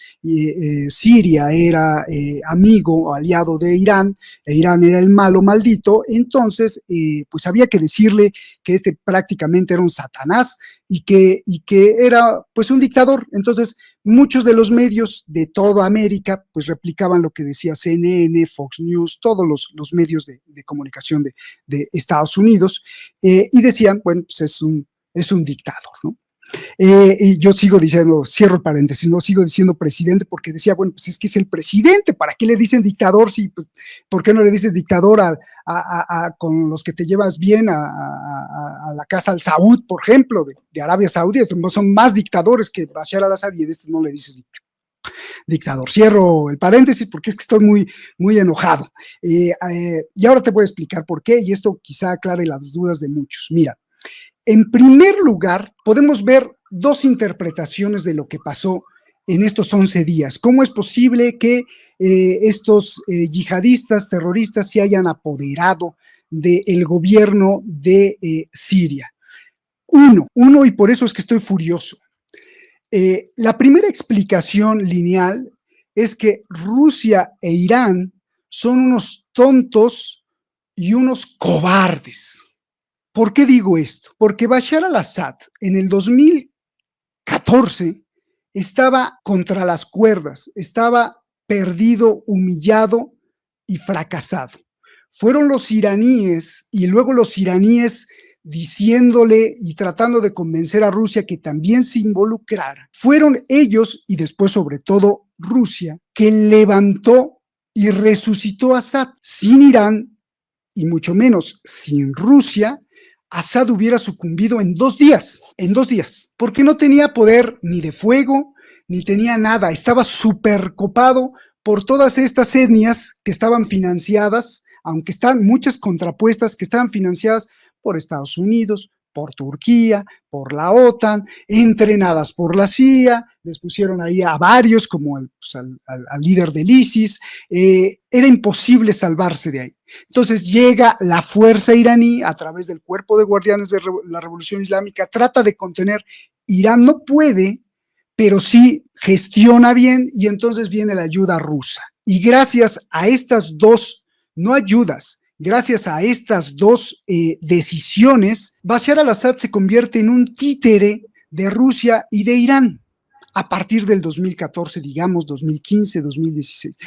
Siria era amigo o aliado de Irán, e Irán era el malo maldito, entonces pues había que decirle que este prácticamente era un satanás y que era pues un dictador. Entonces muchos de los medios de toda América pues replicaban lo que decía CNN, Fox News, todos los medios de comunicación de Estados Unidos, y decían, bueno, pues es un dictador, ¿no? Y yo sigo diciendo, cierro el paréntesis, no sigo diciendo presidente porque decía, bueno, pues es que es el presidente, ¿para qué le dicen dictador? Si, pues, ¿por qué no le dices dictador con los que te llevas bien a la casa al Saud, por ejemplo, de Arabia Saudí? Son más dictadores que Bashar al-Assad y de este no le dices dictador. Cierro el paréntesis porque es que estoy muy, muy enojado. Y ahora te voy a explicar por qué, y esto quizá aclare las dudas de muchos. Mira, En primer lugar, podemos ver dos interpretaciones de lo que pasó en estos 11 días. ¿Cómo es posible que estos yihadistas, terroristas, se hayan apoderado del gobierno de Siria? Uno, y por eso es que estoy furioso. La primera explicación lineal es que Rusia e Irán son unos tontos y unos cobardes. ¿Por qué digo esto? Porque Bashar al-Assad en el 2014 estaba contra las cuerdas, estaba perdido, humillado y fracasado. Fueron los iraníes y luego los iraníes diciéndole y tratando de convencer a Rusia que también se involucrara. Fueron ellos y después sobre todo Rusia que levantó y resucitó a Assad. Sin Irán y mucho menos sin Rusia, Assad hubiera sucumbido en 2 días, porque no tenía poder ni de fuego, ni tenía nada, estaba supercopado por todas estas etnias que estaban financiadas, aunque están muchas contrapuestas, que estaban financiadas por Estados Unidos, por Turquía, por la OTAN, entrenadas por la CIA, les pusieron ahí a varios, como al líder del ISIS, era imposible salvarse de ahí. Entonces llega la fuerza iraní a través del cuerpo de guardianes de la Revolución Islámica, trata de contener, Irán no puede, pero sí gestiona bien y entonces viene la ayuda rusa. Y gracias a estas dos, no ayudas, gracias a estas dos decisiones, Bashar al-Assad se convierte en un títere de Rusia y de Irán a partir del 2014, digamos, 2015, 2016.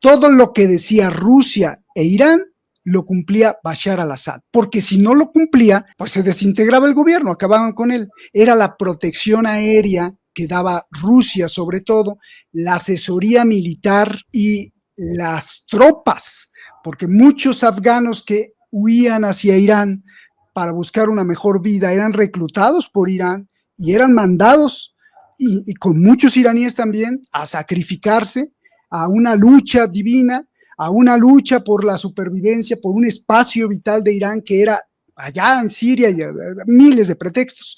Todo lo que decía Rusia e Irán lo cumplía Bashar al-Assad, porque si no lo cumplía, pues se desintegraba el gobierno, acababan con él. Era la protección aérea que daba Rusia, sobre todo, la asesoría militar y las tropas, porque muchos afganos que huían hacia Irán para buscar una mejor vida eran reclutados por Irán y eran mandados, y con muchos iraníes también, a sacrificarse a una lucha divina, a una lucha por la supervivencia, por un espacio vital de Irán que era allá en Siria, y miles de pretextos.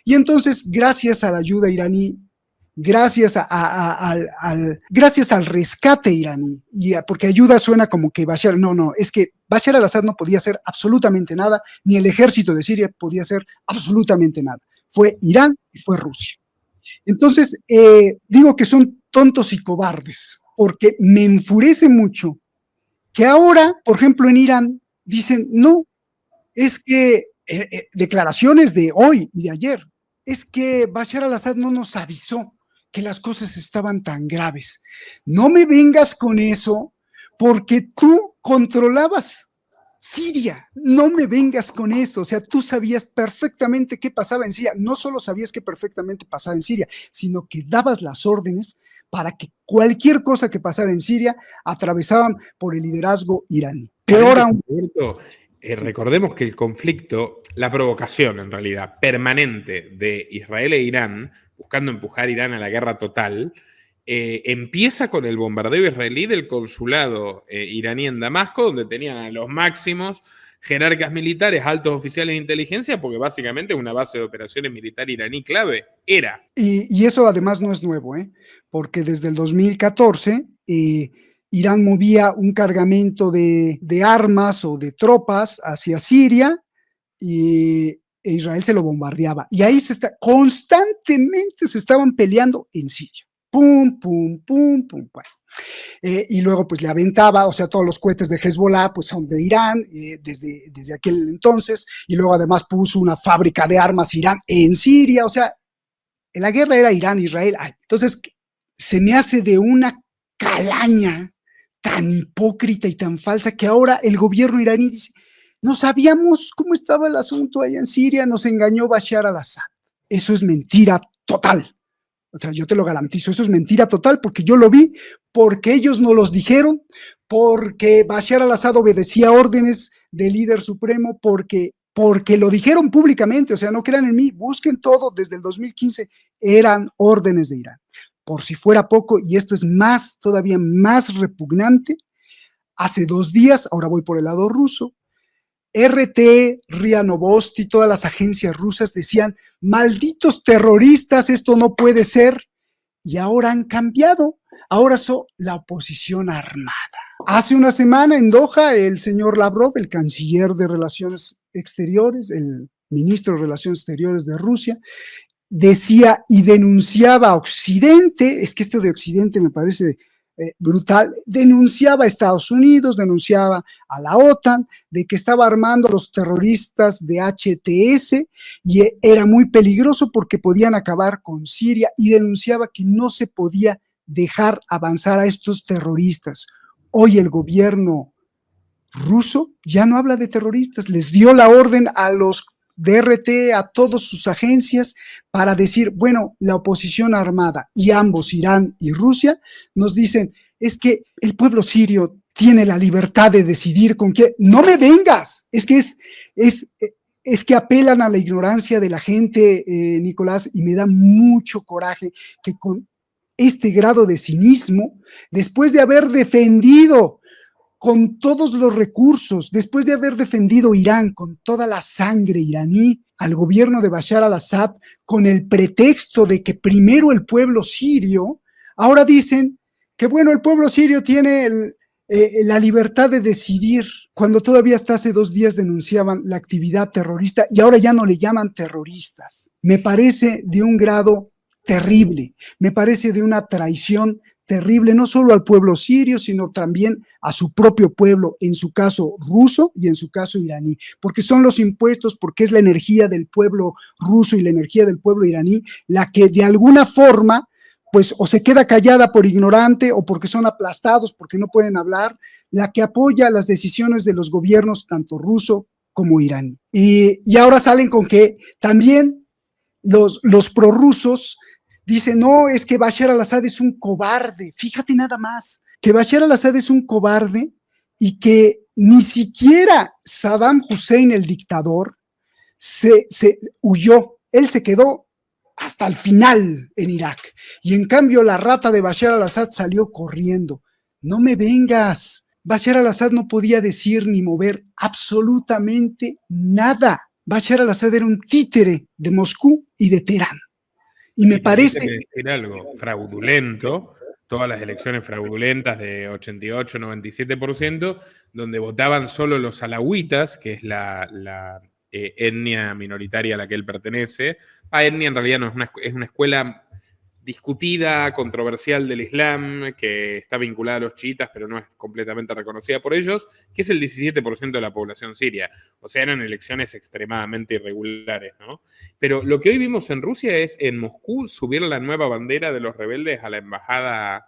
Y entonces, gracias a la ayuda iraní, gracias al rescate iraní, porque ayuda suena como que Bashar, no, es que Bashar al-Assad no podía hacer absolutamente nada, ni el ejército de Siria podía hacer absolutamente nada. Fue Irán y fue Rusia. Entonces, digo que son tontos y cobardes, porque me enfurece mucho que ahora, por ejemplo, en Irán, dicen, no, es que declaraciones de hoy y de ayer, es que Bashar al-Assad no nos avisó que las cosas estaban tan graves. No me vengas con eso, porque tú controlabas Siria, no me vengas con eso, o sea, tú sabías perfectamente qué pasaba en Siria, no solo sabías qué perfectamente pasaba en Siria, sino que dabas las órdenes para que cualquier cosa que pasara en Siria atravesaban por el liderazgo iraní. Peor aún. Recordemos que el conflicto, la provocación en realidad permanente de Israel e Irán, buscando empujar a Irán a la guerra total, empieza con el bombardeo israelí del consulado iraní en Damasco, donde tenían a los máximos jerarcas militares, altos oficiales de inteligencia, porque básicamente una base de operaciones militar iraní clave era. Y eso además no es nuevo, porque desde el 2014 Irán movía un cargamento de armas o de tropas hacia Siria e Israel se lo bombardeaba. Y ahí constantemente se estaban peleando en Siria. Pum, pum, pum, pum, pum. Y luego pues le aventaba, o sea, todos los cohetes de Hezbollah pues son de Irán desde aquel entonces, y luego además puso una fábrica de armas Irán en Siria, o sea, la guerra era Irán-Israel. Entonces se me hace de una calaña tan hipócrita y tan falsa que ahora el gobierno iraní dice, no sabíamos cómo estaba el asunto allá en Siria, nos engañó Bashar al-Assad. Eso es mentira total. O sea, yo te lo garantizo, eso es mentira total, porque yo lo vi, porque ellos nos los dijeron, porque Bashar al-Assad obedecía órdenes del líder supremo, porque lo dijeron públicamente, o sea, no crean en mí, busquen todo, desde el 2015 eran órdenes de Irán. Por si fuera poco, y esto es todavía más repugnante, hace 2 días, ahora voy por el lado ruso, RT, RIA Novosti, todas las agencias rusas decían, malditos terroristas, esto no puede ser, y ahora han cambiado, ahora son la oposición armada. Hace una semana en Doha, el señor Lavrov, el canciller de Relaciones Exteriores, el ministro de Relaciones Exteriores de Rusia, decía y denunciaba a Occidente, es que esto de Occidente me parece brutal, denunciaba a Estados Unidos, denunciaba a la OTAN, de que estaba armando a los terroristas de HTS y era muy peligroso porque podían acabar con Siria, y denunciaba que no se podía dejar avanzar a estos terroristas. Hoy el gobierno ruso ya no habla de terroristas, les dio la orden a los DRT, a todas sus agencias, para decir, bueno, la oposición armada y ambos, Irán y Rusia, nos dicen, es que el pueblo sirio tiene la libertad de decidir con qué. No me vengas, es que apelan a la ignorancia de la gente, Nicolás, y me da mucho coraje que con este grado de cinismo, después de haber defendido con todos los recursos, después de haber defendido Irán con toda la sangre iraní al gobierno de Bashar al-Assad, con el pretexto de que primero el pueblo sirio, ahora dicen que bueno, el pueblo sirio tiene la libertad de decidir, cuando todavía hasta hace 2 días denunciaban la actividad terrorista y ahora ya no le llaman terroristas. Me parece de un grado terrible, me parece de una traición terrible, no solo al pueblo sirio, sino también a su propio pueblo, en su caso ruso y en su caso iraní, porque son los impuestos, porque es la energía del pueblo ruso y la energía del pueblo iraní la que de alguna forma, pues o se queda callada por ignorante o porque son aplastados, porque no pueden hablar, la que apoya las decisiones de los gobiernos tanto ruso como iraní. Y ahora salen con que también los prorrusos dicen, no, es que Bashar al-Assad es un cobarde. Fíjate nada más, que Bashar al-Assad es un cobarde y que ni siquiera Saddam Hussein, el dictador, se huyó. Él se quedó hasta el final en Irak. Y en cambio la rata de Bashar al-Assad salió corriendo. No me vengas. Bashar al-Assad no podía decir ni mover absolutamente nada. Bashar al-Assad era un títere de Moscú y de Teherán. Y me parece... decir algo fraudulento, todas las elecciones fraudulentas de 88, 97%, donde votaban solo los alawitas, que es la etnia minoritaria a la que él pertenece. Etnia en realidad no es una escuela discutida, controversial del Islam, que está vinculada a los chiitas, pero no es completamente reconocida por ellos, que es el 17% de la población siria. O sea, eran elecciones extremadamente irregulares, ¿no? Pero lo que hoy vimos en Rusia es, en Moscú, subir la nueva bandera de los rebeldes a la embajada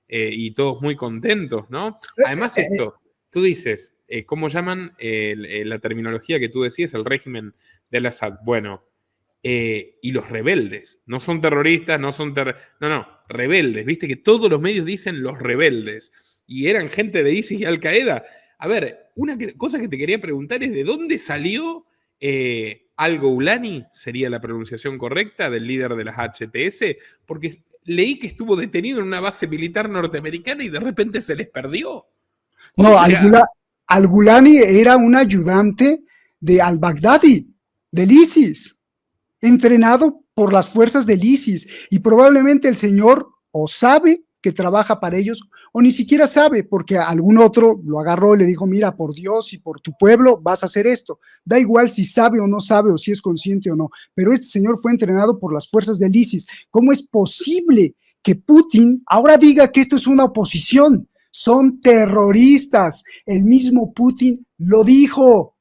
y todos muy contentos, ¿no? Además esto, tú dices, ¿cómo llaman la terminología que tú decías, el régimen del Assad? Bueno, y los rebeldes, no son terroristas, no, rebeldes, viste que todos los medios dicen los rebeldes, y eran gente de ISIS y Al-Qaeda. A ver, cosa que te quería preguntar es, ¿de dónde salió Al-Goulani, sería la pronunciación correcta, del líder de las HTS? Porque leí que estuvo detenido en una base militar norteamericana y de repente se les perdió. No, Al-Goulani era un ayudante de al-Baghdadi, del ISIS, entrenado por las fuerzas del ISIS, y probablemente el señor o sabe que trabaja para ellos o ni siquiera sabe, porque algún otro lo agarró y le dijo, mira, por Dios y por tu pueblo vas a hacer esto. Da igual si sabe o no sabe o si es consciente o no, pero este señor fue entrenado por las fuerzas del ISIS. ¿Cómo es posible que Putin ahora diga que esto es una oposición? Son terroristas. El mismo Putin lo dijo.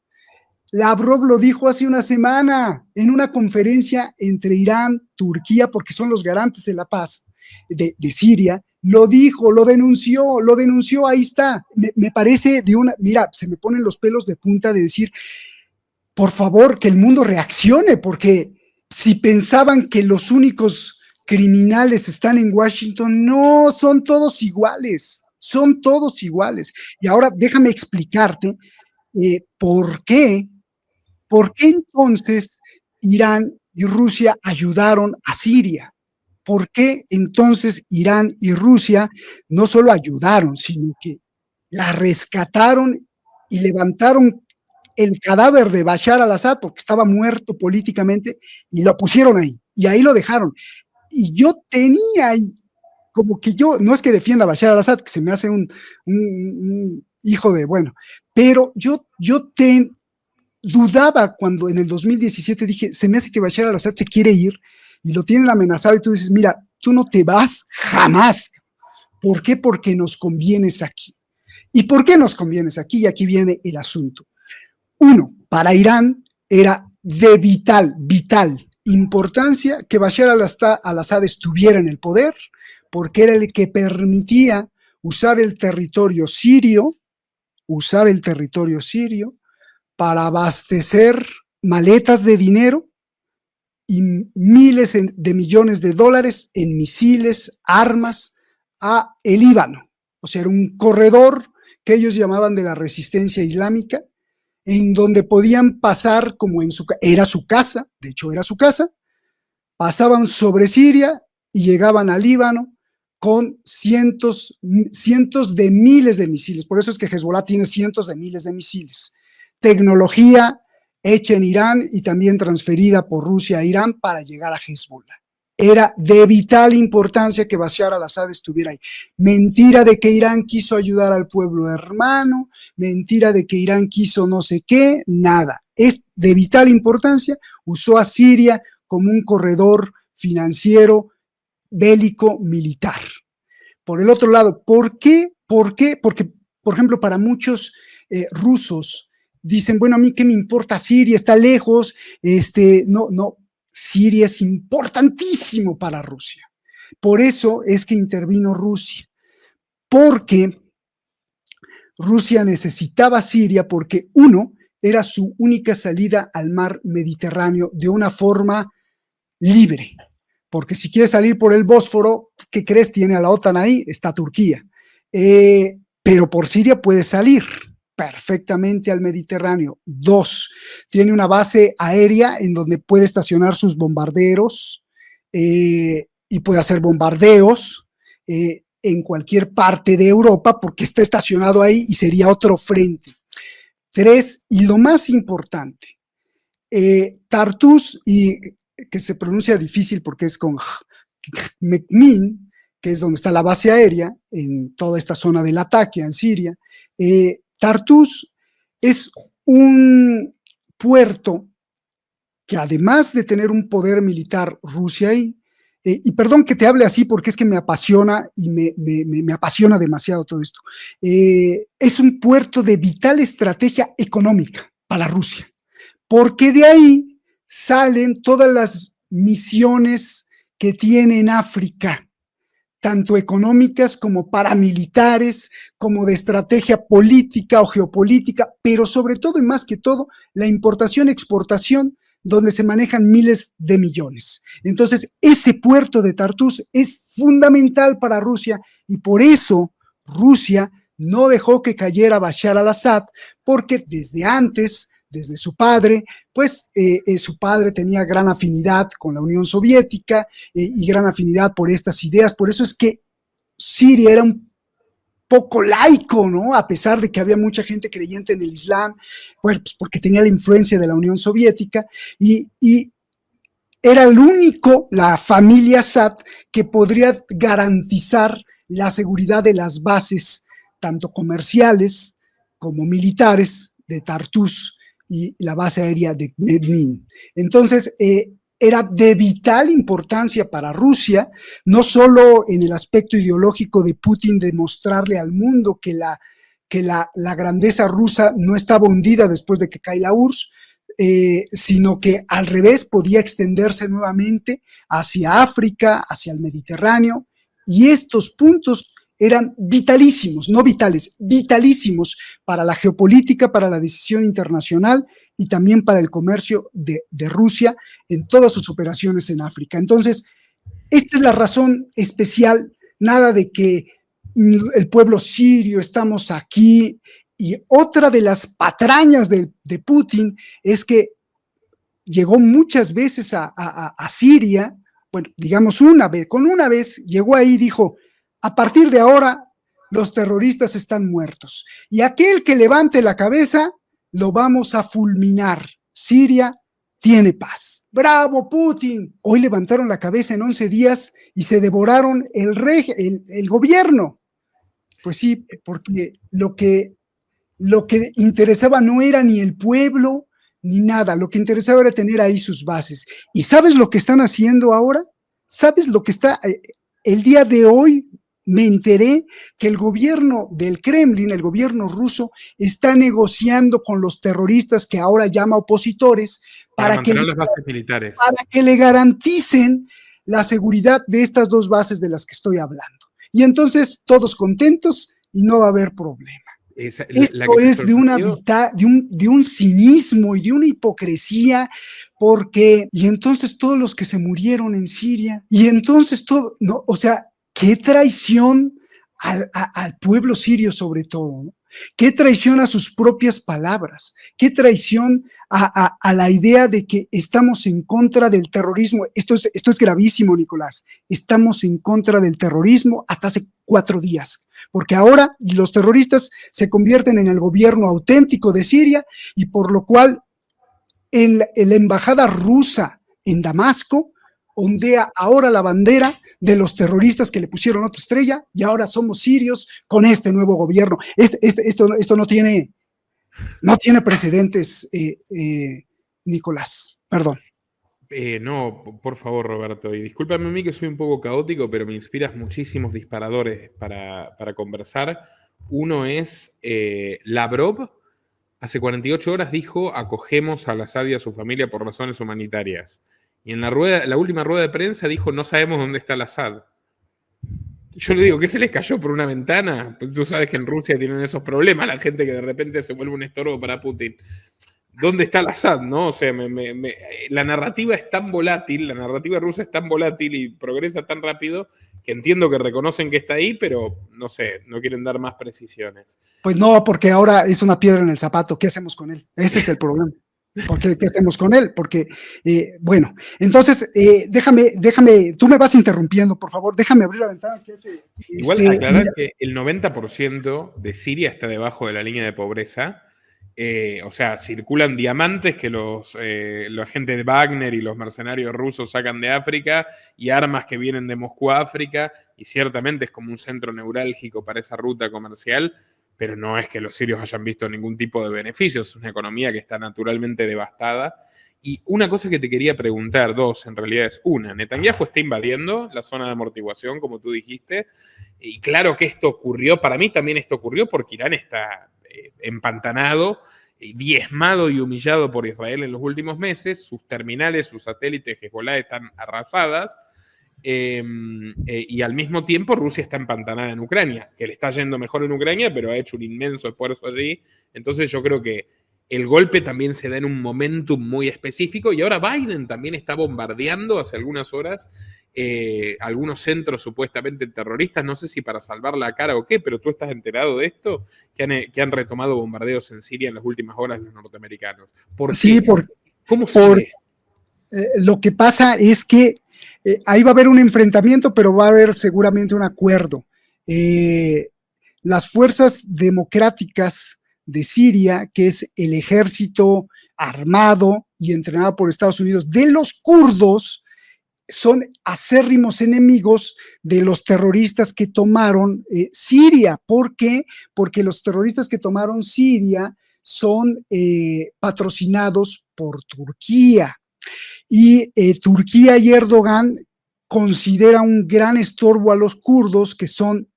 Lavrov lo dijo hace una semana en una conferencia entre Irán, Turquía, porque son los garantes de la paz de Siria. Lo dijo, lo denunció, ahí está. Me parece mira, se me ponen los pelos de punta de decir, por favor, que el mundo reaccione, porque si pensaban que los únicos criminales están en Washington, no, son todos iguales. Y ahora déjame explicarte por qué entonces Irán y Rusia ayudaron a Siria. ¿Por qué entonces Irán y Rusia no solo ayudaron, sino que la rescataron y levantaron el cadáver de Bashar al-Assad, porque estaba muerto políticamente, y lo pusieron ahí, y ahí lo dejaron. Y yo tenía como que yo, no es que defienda a Bashar al-Assad, que se me hace un hijo de, bueno, pero yo dudaba cuando en el 2017 dije, se me hace que Bashar al-Assad se quiere ir, y lo tienen amenazado, y tú dices, mira, tú no te vas jamás. ¿Por qué? Porque nos convienes aquí. ¿Y por qué nos convienes aquí? Y aquí viene el asunto. Uno, para Irán era de vital importancia que Bashar al-Assad estuviera en el poder, porque era el que permitía usar el territorio sirio para abastecer maletas de dinero y miles de millones de dólares en misiles, armas a el Líbano. O sea, era un corredor que ellos llamaban de la resistencia islámica, en donde podían pasar como era su casa, de hecho era su casa, pasaban sobre Siria y llegaban al Líbano con cientos de miles de misiles. Por eso es que Hezbollah tiene cientos de miles de misiles. Tecnología hecha en Irán y también transferida por Rusia a Irán para llegar a Hezbollah. Era de vital importancia que Bashar al-Assad estuviera ahí. Mentira de que Irán quiso ayudar al pueblo hermano, mentira de que Irán quiso no sé qué, nada. Es de vital importancia, usó a Siria como un corredor financiero, bélico, militar. Por el otro lado, ¿por qué? Porque, por ejemplo, para muchos rusos dicen, bueno, a mí qué me importa Siria, está lejos, no, Siria es importantísimo para Rusia. Por eso es que intervino Rusia, porque Rusia necesitaba Siria porque, uno, era su única salida al mar Mediterráneo de una forma libre, porque si quiere salir por el Bósforo, ¿qué crees? Tiene a la OTAN ahí, está Turquía, pero por Siria puede salir perfectamente al Mediterráneo. Dos, tiene una base aérea en donde puede estacionar sus bombarderos y puede hacer bombardeos en cualquier parte de Europa porque está estacionado ahí y sería otro frente. Tres, y lo más importante, Tartus, y que se pronuncia difícil porque es con Mekmin, que es donde está la base aérea en toda esta zona de Latakia, en Siria. Tartus es un puerto que, además de tener un poder militar Rusia ahí, y perdón que te hable así porque es que me apasiona y me apasiona demasiado todo esto, es un puerto de vital estrategia económica para Rusia, porque de ahí salen todas las misiones que tiene en África, tanto económicas como paramilitares, como de estrategia política o geopolítica, pero sobre todo y más que todo, la importación-exportación, donde se manejan miles de millones. Entonces, ese puerto de Tartus es fundamental para Rusia y por eso Rusia no dejó que cayera Bashar al-Assad, porque desde antes, desde su padre, pues su padre tenía gran afinidad con la Unión Soviética y gran afinidad por estas ideas. Por eso es que Siria era un poco laico, ¿no? A pesar de que había mucha gente creyente en el Islam, bueno, pues porque tenía la influencia de la Unión Soviética y era el único, la familia Assad, que podría garantizar la seguridad de las bases, tanto comerciales como militares, de Tartus y la base aérea de Medmin. Entonces, era de vital importancia para Rusia, no solo en el aspecto ideológico de Putin, de mostrarle al mundo que la grandeza rusa no estaba hundida después de que cae la URSS, sino que al revés podía extenderse nuevamente hacia África, hacia el Mediterráneo, y estos puntos eran vitalísimos, no vitales, vitalísimos para la geopolítica, para la decisión internacional y también para el comercio de Rusia en todas sus operaciones en África. Entonces, esta es la razón especial, nada de que el pueblo sirio, estamos aquí. Y otra de las patrañas de Putin es que llegó muchas veces a Siria, bueno, digamos con una vez llegó ahí y dijo, a partir de ahora los terroristas están muertos y aquel que levante la cabeza lo vamos a fulminar. Siria tiene paz. ¡Bravo, Putin! Hoy levantaron la cabeza en 11 días y se devoraron el gobierno. Pues sí, porque lo que interesaba no era ni el pueblo ni nada, lo que interesaba era tener ahí sus bases. ¿Y sabes lo que están haciendo ahora? ¿Sabes lo que está? El día de hoy me enteré que el gobierno del Kremlin, el gobierno ruso, está negociando con los terroristas que ahora llama opositores para que le garanticen la seguridad de estas dos bases de las que estoy hablando. Y entonces todos contentos y no va a haber problema. Esto es de un cinismo y de una hipocresía, porque, y entonces todos los que se murieron en Siria, y entonces todo, no, o sea, qué traición al pueblo sirio sobre todo, ¿no? Qué traición a sus propias palabras, qué traición a la idea de que estamos en contra del terrorismo. Esto es gravísimo, Nicolás. Estamos en contra del terrorismo hasta hace 4 días. Porque ahora los terroristas se convierten en el gobierno auténtico de Siria y por lo cual en la embajada rusa en Damasco ondea ahora la bandera de los terroristas que le pusieron otra estrella y ahora somos sirios con este nuevo gobierno. Esto no tiene precedentes, Nicolás, perdón. No, por favor, Roberto, y discúlpame a mí que soy un poco caótico, pero me inspiras muchísimos disparadores para conversar. Uno es Lavrov, hace 48 horas dijo: acogemos al Assad y a su familia por razones humanitarias. Y en la última rueda de prensa dijo: no sabemos dónde está el Assad. Yo le digo, ¿qué se les cayó por una ventana? Pues tú sabes que en Rusia tienen esos problemas, la gente que de repente se vuelve un estorbo para Putin. ¿Dónde está el Assad? ¿No? O sea, la narrativa es tan volátil, la narrativa rusa es tan volátil y progresa tan rápido que entiendo que reconocen que está ahí, pero no sé, no quieren dar más precisiones. Pues no, porque ahora es una piedra en el zapato. ¿Qué hacemos con él? Ese es el problema. ¿Qué hacemos con él? Porque, bueno, entonces, déjame, tú me vas interrumpiendo, por favor, déjame abrir la ventana. Igual aclarar que el 90% de Siria está debajo de la línea de pobreza. O sea, circulan diamantes que los agentes de Wagner y los mercenarios rusos sacan de África y armas que vienen de Moscú a África, y ciertamente es como un centro neurálgico para esa ruta comercial, pero no es que los sirios hayan visto ningún tipo de beneficios, es una economía que está naturalmente devastada. Y una cosa que te quería preguntar, dos, en realidad es una: Netanyahu está invadiendo la zona de amortiguación, como tú dijiste, y claro que esto ocurrió, para mí también esto ocurrió porque Irán está empantanado, diezmado y humillado por Israel en los últimos meses. Sus terminales, sus satélites Hezbollah están arrasadas, y al mismo tiempo Rusia está empantanada en Ucrania, que le está yendo mejor en Ucrania, pero ha hecho un inmenso esfuerzo allí. Entonces yo creo que el golpe también se da en un momentum muy específico, y ahora Biden también está bombardeando hace algunas horas algunos centros supuestamente terroristas, no sé si para salvar la cara o qué, pero tú estás enterado de esto, que han retomado bombardeos en Siria en las últimas horas los norteamericanos. ¿Por sí, qué? ¿Cómo sigue? Lo que pasa es que ahí va a haber un enfrentamiento, pero va a haber seguramente un acuerdo. Las fuerzas democráticas de Siria, que es el ejército armado y entrenado por Estados Unidos de los kurdos, son acérrimos enemigos de los terroristas que tomaron Siria. ¿Por qué? Porque los terroristas que tomaron Siria son patrocinados por Turquía. Y Turquía y Erdogan considera un gran estorbo a los kurdos, que son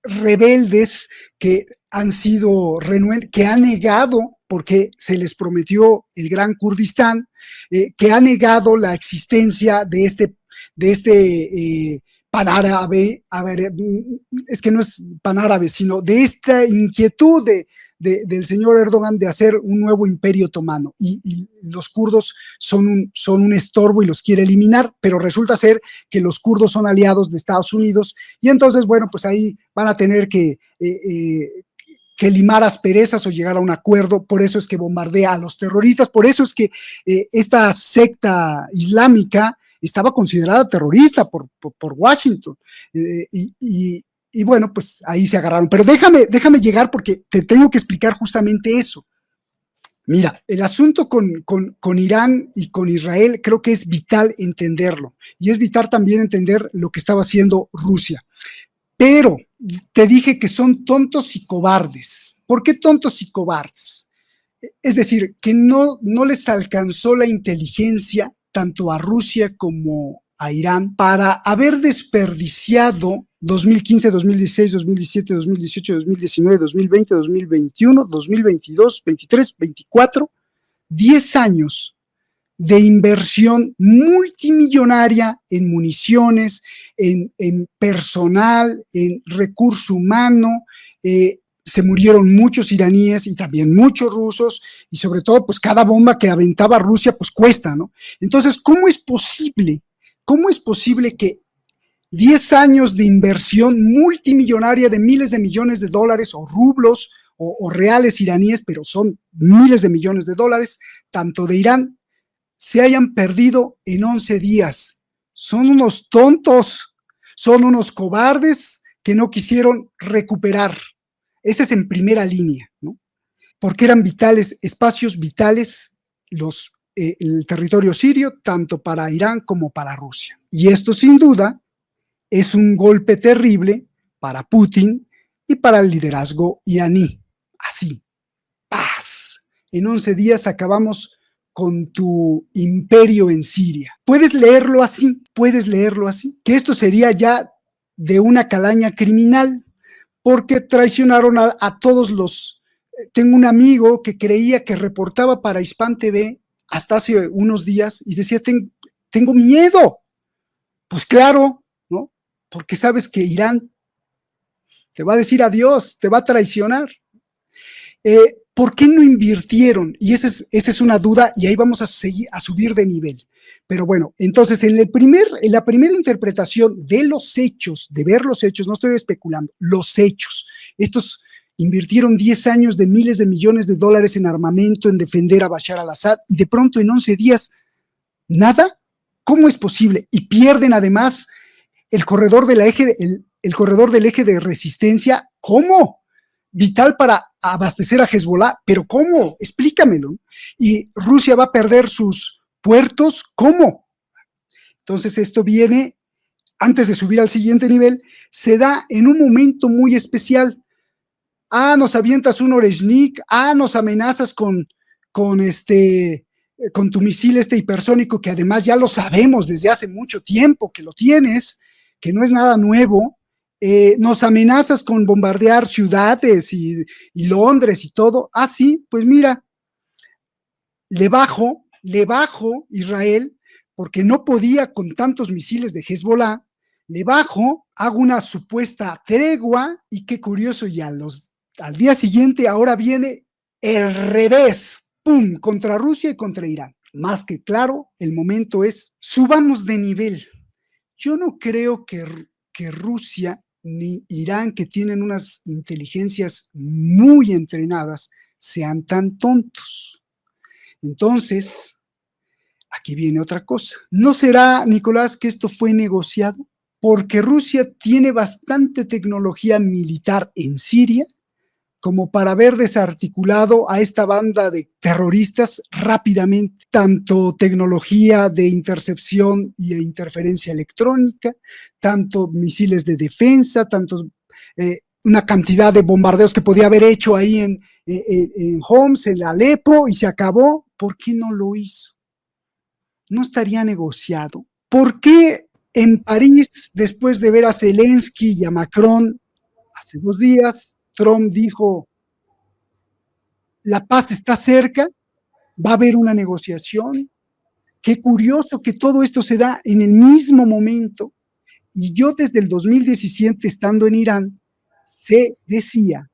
rebeldes, que han sido que han negado, porque se les prometió el Gran Kurdistán, que ha negado la existencia de este panárabe, es que no es panárabe, sino de esta inquietud del señor Erdogan de hacer un nuevo imperio otomano, y los kurdos son un estorbo y los quiere eliminar, pero resulta ser que los kurdos son aliados de Estados Unidos, y entonces, bueno, pues ahí van a tener que limar asperezas o llegar a un acuerdo. Por eso es que bombardea a los terroristas, por eso es que esta secta islámica estaba considerada terrorista por Washington, y bueno, pues ahí se agarraron. Pero déjame llegar, porque te tengo que explicar justamente eso. Mira, el asunto con Irán y con Israel creo que es vital entenderlo y es vital también entender lo que estaba haciendo Rusia. Pero te dije que son tontos y cobardes. ¿Por qué tontos y cobardes? Es decir, que no les alcanzó la inteligencia tanto a Rusia como a Irán para haber desperdiciado 2015, 2016, 2017, 2018, 2019, 2020, 2021, 2022, 23, 24, 10 años de inversión multimillonaria en municiones, en personal, en recurso humano. Se murieron muchos iraníes y también muchos rusos, y sobre todo, pues cada bomba que aventaba Rusia, pues cuesta, ¿no? Entonces, ¿cómo es posible? ¿Cómo es posible que 10 años de inversión multimillonaria de miles de millones de dólares o rublos o reales iraníes, pero son miles de millones de dólares, tanto de Irán, se hayan perdido en 11 días? Son unos tontos, son unos cobardes que no quisieron recuperar. Ese es en primera línea, ¿no? Porque eran vitales, espacios vitales, el territorio sirio, tanto para Irán como para Rusia. Y esto sin duda es un golpe terrible para Putin y para el liderazgo iraní. Así, paz. En 11 días acabamos con tu imperio en Siria. Puedes leerlo así, que esto sería ya de una calaña criminal, porque traicionaron a todos los... Tengo un amigo que creía que reportaba para Hispan TV hasta hace unos días y decía, tengo miedo. Pues claro, ¿no? Porque sabes que Irán te va a decir adiós, te va a traicionar. ¿Por qué no invirtieron? Y esa es una duda y ahí vamos a subir de nivel. Pero bueno, entonces en la primera interpretación de los hechos, de ver los hechos, no estoy especulando, los hechos. Estos invirtieron 10 años de miles de millones de dólares en armamento, en defender a Bashar al-Assad y de pronto en 11 días, ¿nada? ¿Cómo es posible? Y pierden además el corredor del eje de resistencia. ¿Cómo? Vital para abastecer a Hezbollah, pero ¿cómo? Explícamelo. Y Rusia va a perder sus puertos, ¿cómo? Entonces esto viene, antes de subir al siguiente nivel, se da en un momento muy especial. Nos avientas un Oreshnik, nos amenazas con tu misil hipersónico, que además ya lo sabemos desde hace mucho tiempo que lo tienes, que no es nada nuevo. Nos amenazas con bombardear ciudades y Londres y todo. Sí, pues mira, le bajo Israel, porque no podía con tantos misiles de Hezbollah, le bajo, hago una supuesta tregua y qué curioso, y al día siguiente ahora viene el revés, ¡pum!, contra Rusia y contra Irán. Más que claro, el momento es, subamos de nivel. Yo no creo que Rusia ni Irán, que tienen unas inteligencias muy entrenadas, sean tan tontos. Entonces, aquí viene otra cosa. ¿No será, Nicolás, que esto fue negociado? Porque Rusia tiene bastante tecnología militar en Siria como para haber desarticulado a esta banda de terroristas rápidamente, tanto tecnología de intercepción y interferencia electrónica, tanto misiles de defensa, una cantidad de bombardeos que podía haber hecho ahí en Homs, en Alepo, y se acabó. ¿Por qué no lo hizo? ¿No estaría negociado? ¿Por qué en París, después de ver a Zelensky y a Macron hace 2 días, Trump dijo, la paz está cerca, va a haber una negociación? Qué curioso que todo esto se da en el mismo momento. Y yo desde el 2017, estando en Irán, se decía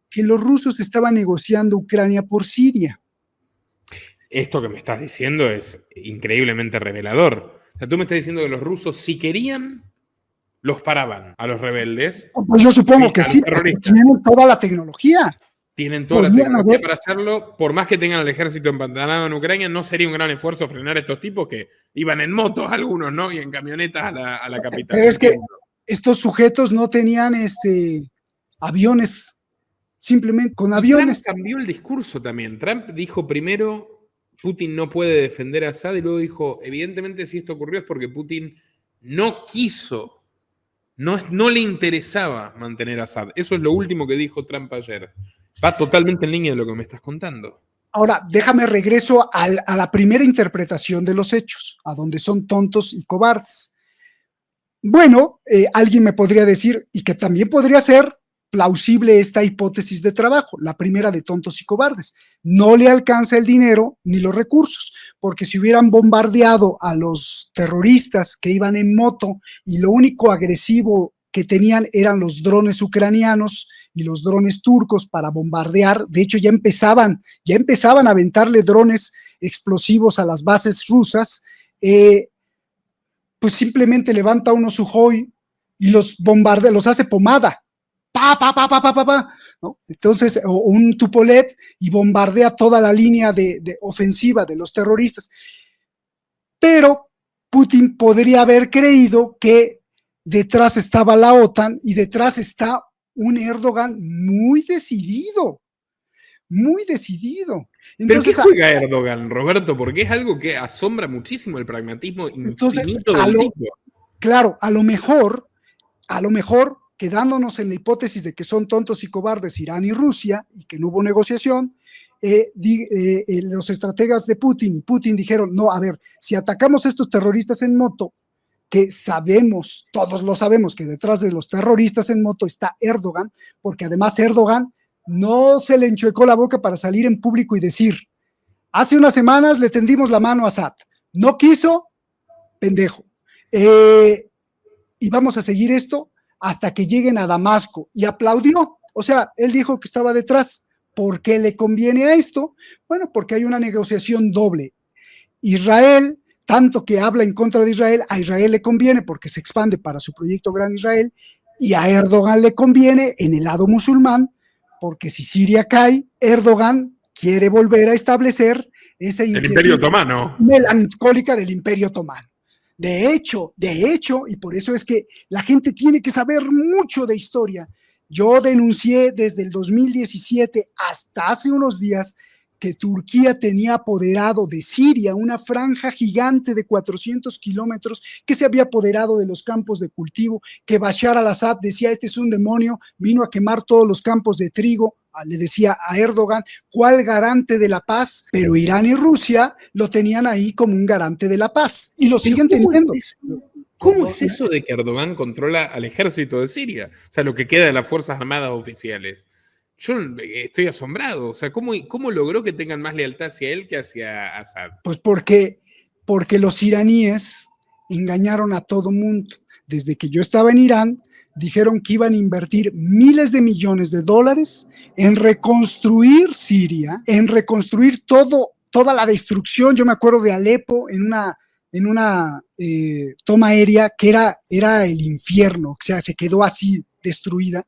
que los rusos estaban negociando Ucrania por Siria. Esto que me estás diciendo es increíblemente revelador. O sea, tú me estás diciendo que los rusos, si querían, los paraban a los rebeldes. Pues yo supongo que sí, tienen toda la tecnología. Tienen toda la tecnología para hacerlo. Por más que tengan el ejército empantanado en Ucrania, no sería un gran esfuerzo frenar a estos tipos que iban en motos algunos, ¿no? Y en camionetas a la capital. Pero es que estos sujetos no tenían aviones simplemente con Y aviones. Trump cambió el discurso también. Trump dijo primero, Putin no puede defender a Assad, y luego dijo, evidentemente si esto ocurrió es porque Putin no quiso, no le interesaba mantener a Assad. Eso es lo último que dijo Trump ayer. Va totalmente en línea de lo que me estás contando. Ahora, déjame regreso a la primera interpretación de los hechos, a donde son tontos y cobardes. Bueno, alguien me podría decir, y que también podría ser plausible esta hipótesis de trabajo, la primera de tontos y cobardes. No le alcanza el dinero ni los recursos, porque si hubieran bombardeado a los terroristas que iban en moto y lo único agresivo que tenían eran los drones ucranianos y los drones turcos para bombardear, de hecho ya empezaban a aventarle drones explosivos a las bases rusas, pues simplemente levanta uno Sukhoi y los bombardea, los hace pomada, ¿no? Entonces, o un Tupolev y bombardea toda la línea de ofensiva de los terroristas. Pero Putin podría haber creído que detrás estaba la OTAN y detrás está un Erdogan muy decidido. Muy decidido. Entonces, ¿pero qué juega Erdogan, Roberto? Porque es algo que asombra muchísimo el pragmatismo infinito del tipo. Claro, a lo mejor, quedándonos en la hipótesis de que son tontos y cobardes Irán y Rusia y que no hubo negociación, los estrategas de Putin y Putin dijeron, no, a ver, si atacamos a estos terroristas en moto, que sabemos, todos lo sabemos, que detrás de los terroristas en moto está Erdogan, porque además Erdogan no se le enchuecó la boca para salir en público y decir, hace unas semanas le tendimos la mano a Assad, no quiso, pendejo, y vamos a seguir esto hasta que lleguen a Damasco, y aplaudió, o sea, él dijo que estaba detrás. ¿Por qué le conviene a esto? Bueno, porque hay una negociación doble. Israel, tanto que habla en contra de Israel, a Israel le conviene porque se expande para su proyecto Gran Israel, y a Erdogan le conviene en el lado musulmán, porque si Siria cae, Erdogan quiere volver a establecer esa el Imperio Otomano melancólica del Imperio Otomano. De hecho, y por eso es que la gente tiene que saber mucho de historia. Yo denuncié desde el 2017 hasta hace unos días que Turquía tenía apoderado de Siria una franja gigante de 400 kilómetros, que se había apoderado de los campos de cultivo, que Bashar al-Assad decía, este es un demonio, vino a quemar todos los campos de trigo, le decía a Erdogan, ¿cuál garante de la paz? Pero Irán y Rusia lo tenían ahí como un garante de la paz, y lo siguen teniendo. ¿Cómo es eso de que Erdogan controla al ejército de Siria? O sea, lo que queda de las Fuerzas Armadas oficiales. Yo estoy asombrado. O sea, ¿cómo logró que tengan más lealtad hacia él que hacia Assad? Pues porque los iraníes engañaron a todo mundo. Desde que yo estaba en Irán, dijeron que iban a invertir miles de millones de dólares en reconstruir Siria, en reconstruir toda la destrucción. Yo me acuerdo de Alepo en una toma aérea que era el infierno, o sea, se quedó así destruida,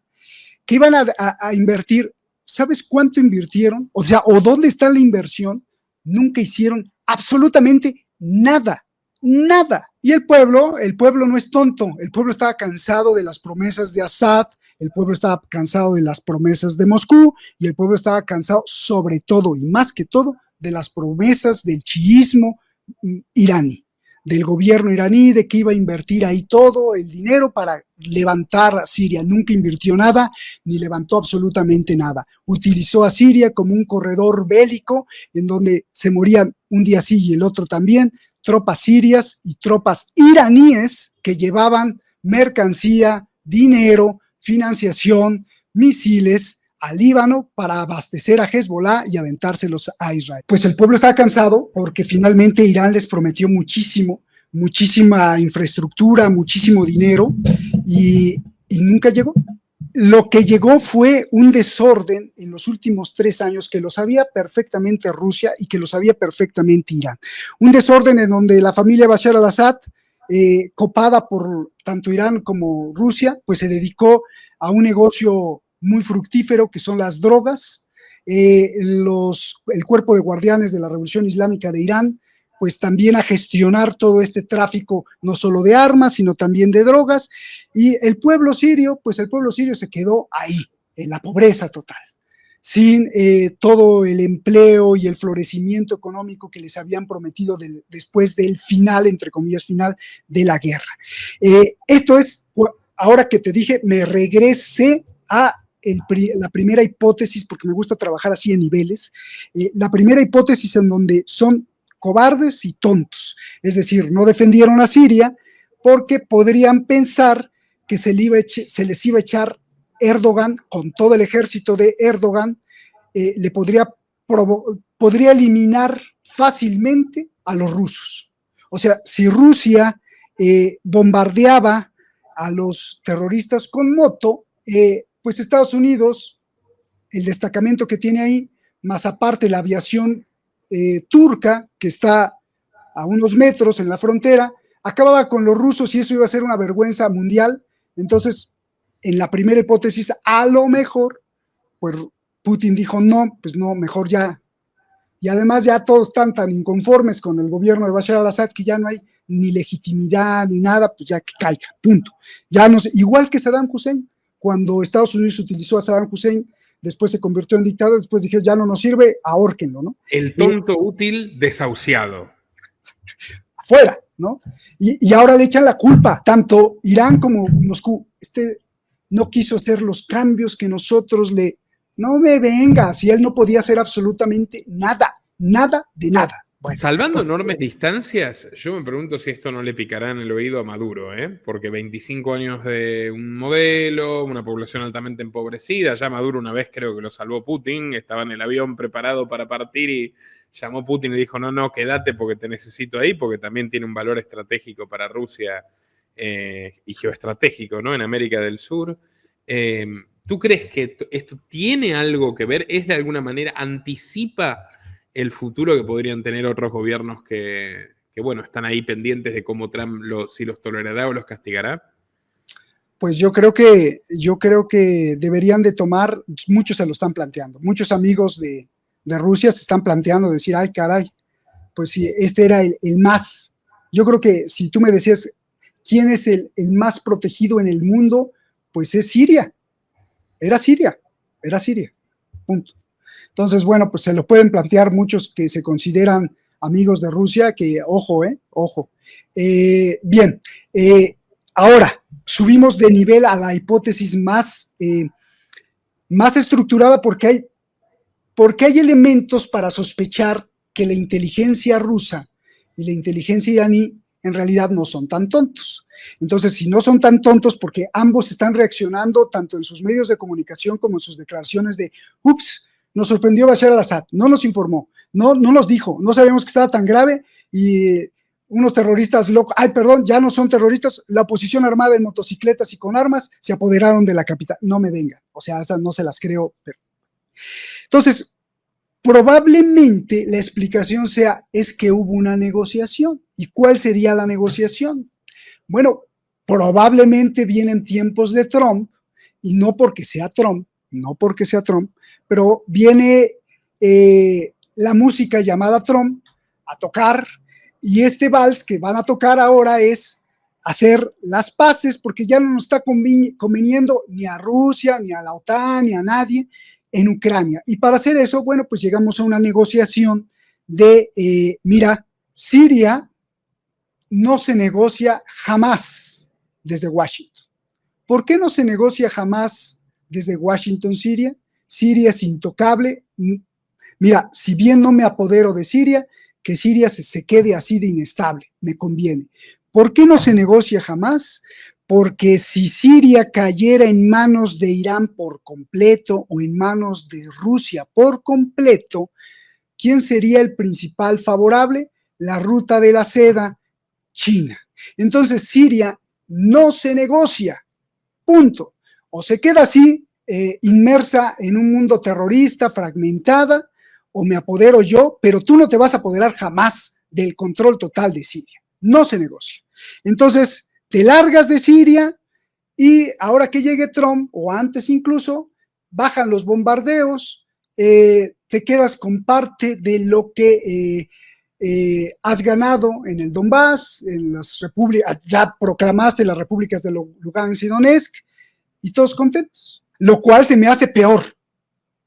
que iban a invertir. ¿Sabes cuánto invirtieron? O sea, ¿o dónde está la inversión? Nunca hicieron absolutamente nada. Y el pueblo no es tonto, el pueblo estaba cansado de las promesas de Assad, el pueblo estaba cansado de las promesas de Moscú, y el pueblo estaba cansado sobre todo y más que todo de las promesas del chiismo iraní, del gobierno iraní, de que iba a invertir ahí todo el dinero para levantar a Siria. Nunca invirtió nada, ni levantó absolutamente nada. Utilizó a Siria como un corredor bélico en donde se morían un día sí y el otro también, tropas sirias y tropas iraníes que llevaban mercancía, dinero, financiación, misiles al Líbano para abastecer a Hezbollah y aventárselos a Israel. Pues el pueblo estaba cansado porque finalmente Irán les prometió muchísima infraestructura, muchísimo dinero y nunca llegó. Lo que llegó fue un desorden en los últimos 3 años que lo sabía perfectamente Rusia y que lo sabía perfectamente Irán. Un desorden en donde la familia Bashar al-Assad, copada por tanto Irán como Rusia, pues se dedicó a un negocio muy fructífero que son las drogas. El cuerpo de guardianes de la Revolución Islámica de Irán, pues también a gestionar todo este tráfico, no solo de armas, sino también de drogas, y el pueblo sirio se quedó ahí, en la pobreza total. sin todo el empleo y el florecimiento económico que les habían prometido después del final, entre comillas, final de la guerra. Esto es, ahora que te dije, me regresé a la primera hipótesis, porque me gusta trabajar así en niveles, la primera hipótesis en donde son cobardes y tontos, es decir, no defendieron a Siria porque podrían pensar que se les iba a echar Erdogan, con todo el ejército de Erdogan, le podría eliminar fácilmente a los rusos. O sea, si Rusia bombardeaba a los terroristas con moto, pues Estados Unidos, el destacamento que tiene ahí, más aparte la aviación turca, que está a unos metros en la frontera, acababa con los rusos y eso iba a ser una vergüenza mundial. Entonces, en la primera hipótesis, a lo mejor, pues Putin dijo no, pues no, mejor ya. Y además ya todos están tan inconformes con el gobierno de Bashar al-Assad que ya no hay ni legitimidad ni nada, pues ya que caiga, punto. Ya no sé, igual que Saddam Hussein, cuando Estados Unidos utilizó a Saddam Hussein, después se convirtió en dictador, después dijeron ya no nos sirve, ahórquenlo, ¿no? El tonto útil desahuciado. Afuera, ¿no? Y ahora le echan la culpa, tanto Irán como Moscú. No quiso hacer los cambios que nosotros no me venga, si él no podía hacer absolutamente nada de nada. Bueno, salvando enormes distancias, yo me pregunto si esto no le picará en el oído a Maduro, porque 25 años de un modelo, una población altamente empobrecida, ya Maduro una vez creo que lo salvó Putin, estaba en el avión preparado para partir y llamó Putin y dijo, no, quédate porque te necesito ahí, porque también tiene un valor estratégico para Rusia y geoestratégico, ¿no? En América del Sur. ¿Tú crees que esto tiene algo que ver? ¿Es de alguna manera, anticipa el futuro que podrían tener otros gobiernos que bueno, están ahí pendientes de cómo Trump si los tolerará o los castigará? Pues yo creo que deberían de tomar, muchos se lo están planteando, muchos amigos de Rusia se están planteando decir, ay caray, pues si este era el más. Yo creo que si tú me decías quién es el más protegido en el mundo, pues es Siria. Era Siria, punto. Entonces, bueno, pues se lo pueden plantear muchos que se consideran amigos de Rusia, que ojo. Bien, ahora subimos de nivel a la hipótesis más estructurada porque hay elementos para sospechar que la inteligencia rusa y la inteligencia iraní en realidad no son tan tontos. Entonces, si no son tan tontos, porque ambos están reaccionando tanto en sus medios de comunicación como en sus declaraciones de, ups, nos sorprendió Bashar al-Assad, no nos informó, no nos dijo, no sabíamos que estaba tan grave y unos terroristas locos, ya no son terroristas, la oposición armada en motocicletas y con armas se apoderaron de la capital. No me vengan, o sea, estas no se las creo. Entonces, probablemente la explicación es que hubo una negociación. ¿Y cuál sería la negociación? Bueno, probablemente vienen tiempos de Trump, y no porque sea Trump, pero viene la música llamada Trump a tocar, y este vals que van a tocar ahora es hacer las paces, porque ya no nos está conveniendo ni a Rusia, ni a la OTAN, ni a nadie en Ucrania. Y para hacer eso, bueno, pues llegamos a una negociación de, mira, Siria no se negocia jamás desde Washington. ¿Por qué no se negocia jamás desde Washington, Siria? Siria es intocable. Mira, si bien no me apodero de Siria, que Siria se quede así de inestable, me conviene. ¿Por qué no se negocia jamás? Porque si Siria cayera en manos de Irán por completo o en manos de Rusia por completo, ¿quién sería el principal favorable? La ruta de la seda, China. Entonces Siria no se negocia, punto. O se queda así, inmersa en un mundo terrorista, fragmentada, o me apodero yo, pero tú no te vas a apoderar jamás del control total de Siria. No se negocia. Entonces, te largas de Siria y ahora que llegue Trump, o antes incluso, bajan los bombardeos, te quedas con parte de lo que has ganado en el Donbass, en las repúblicas, ya proclamaste las repúblicas de Lugansk y Donetsk, y todos contentos, lo cual se me hace peor,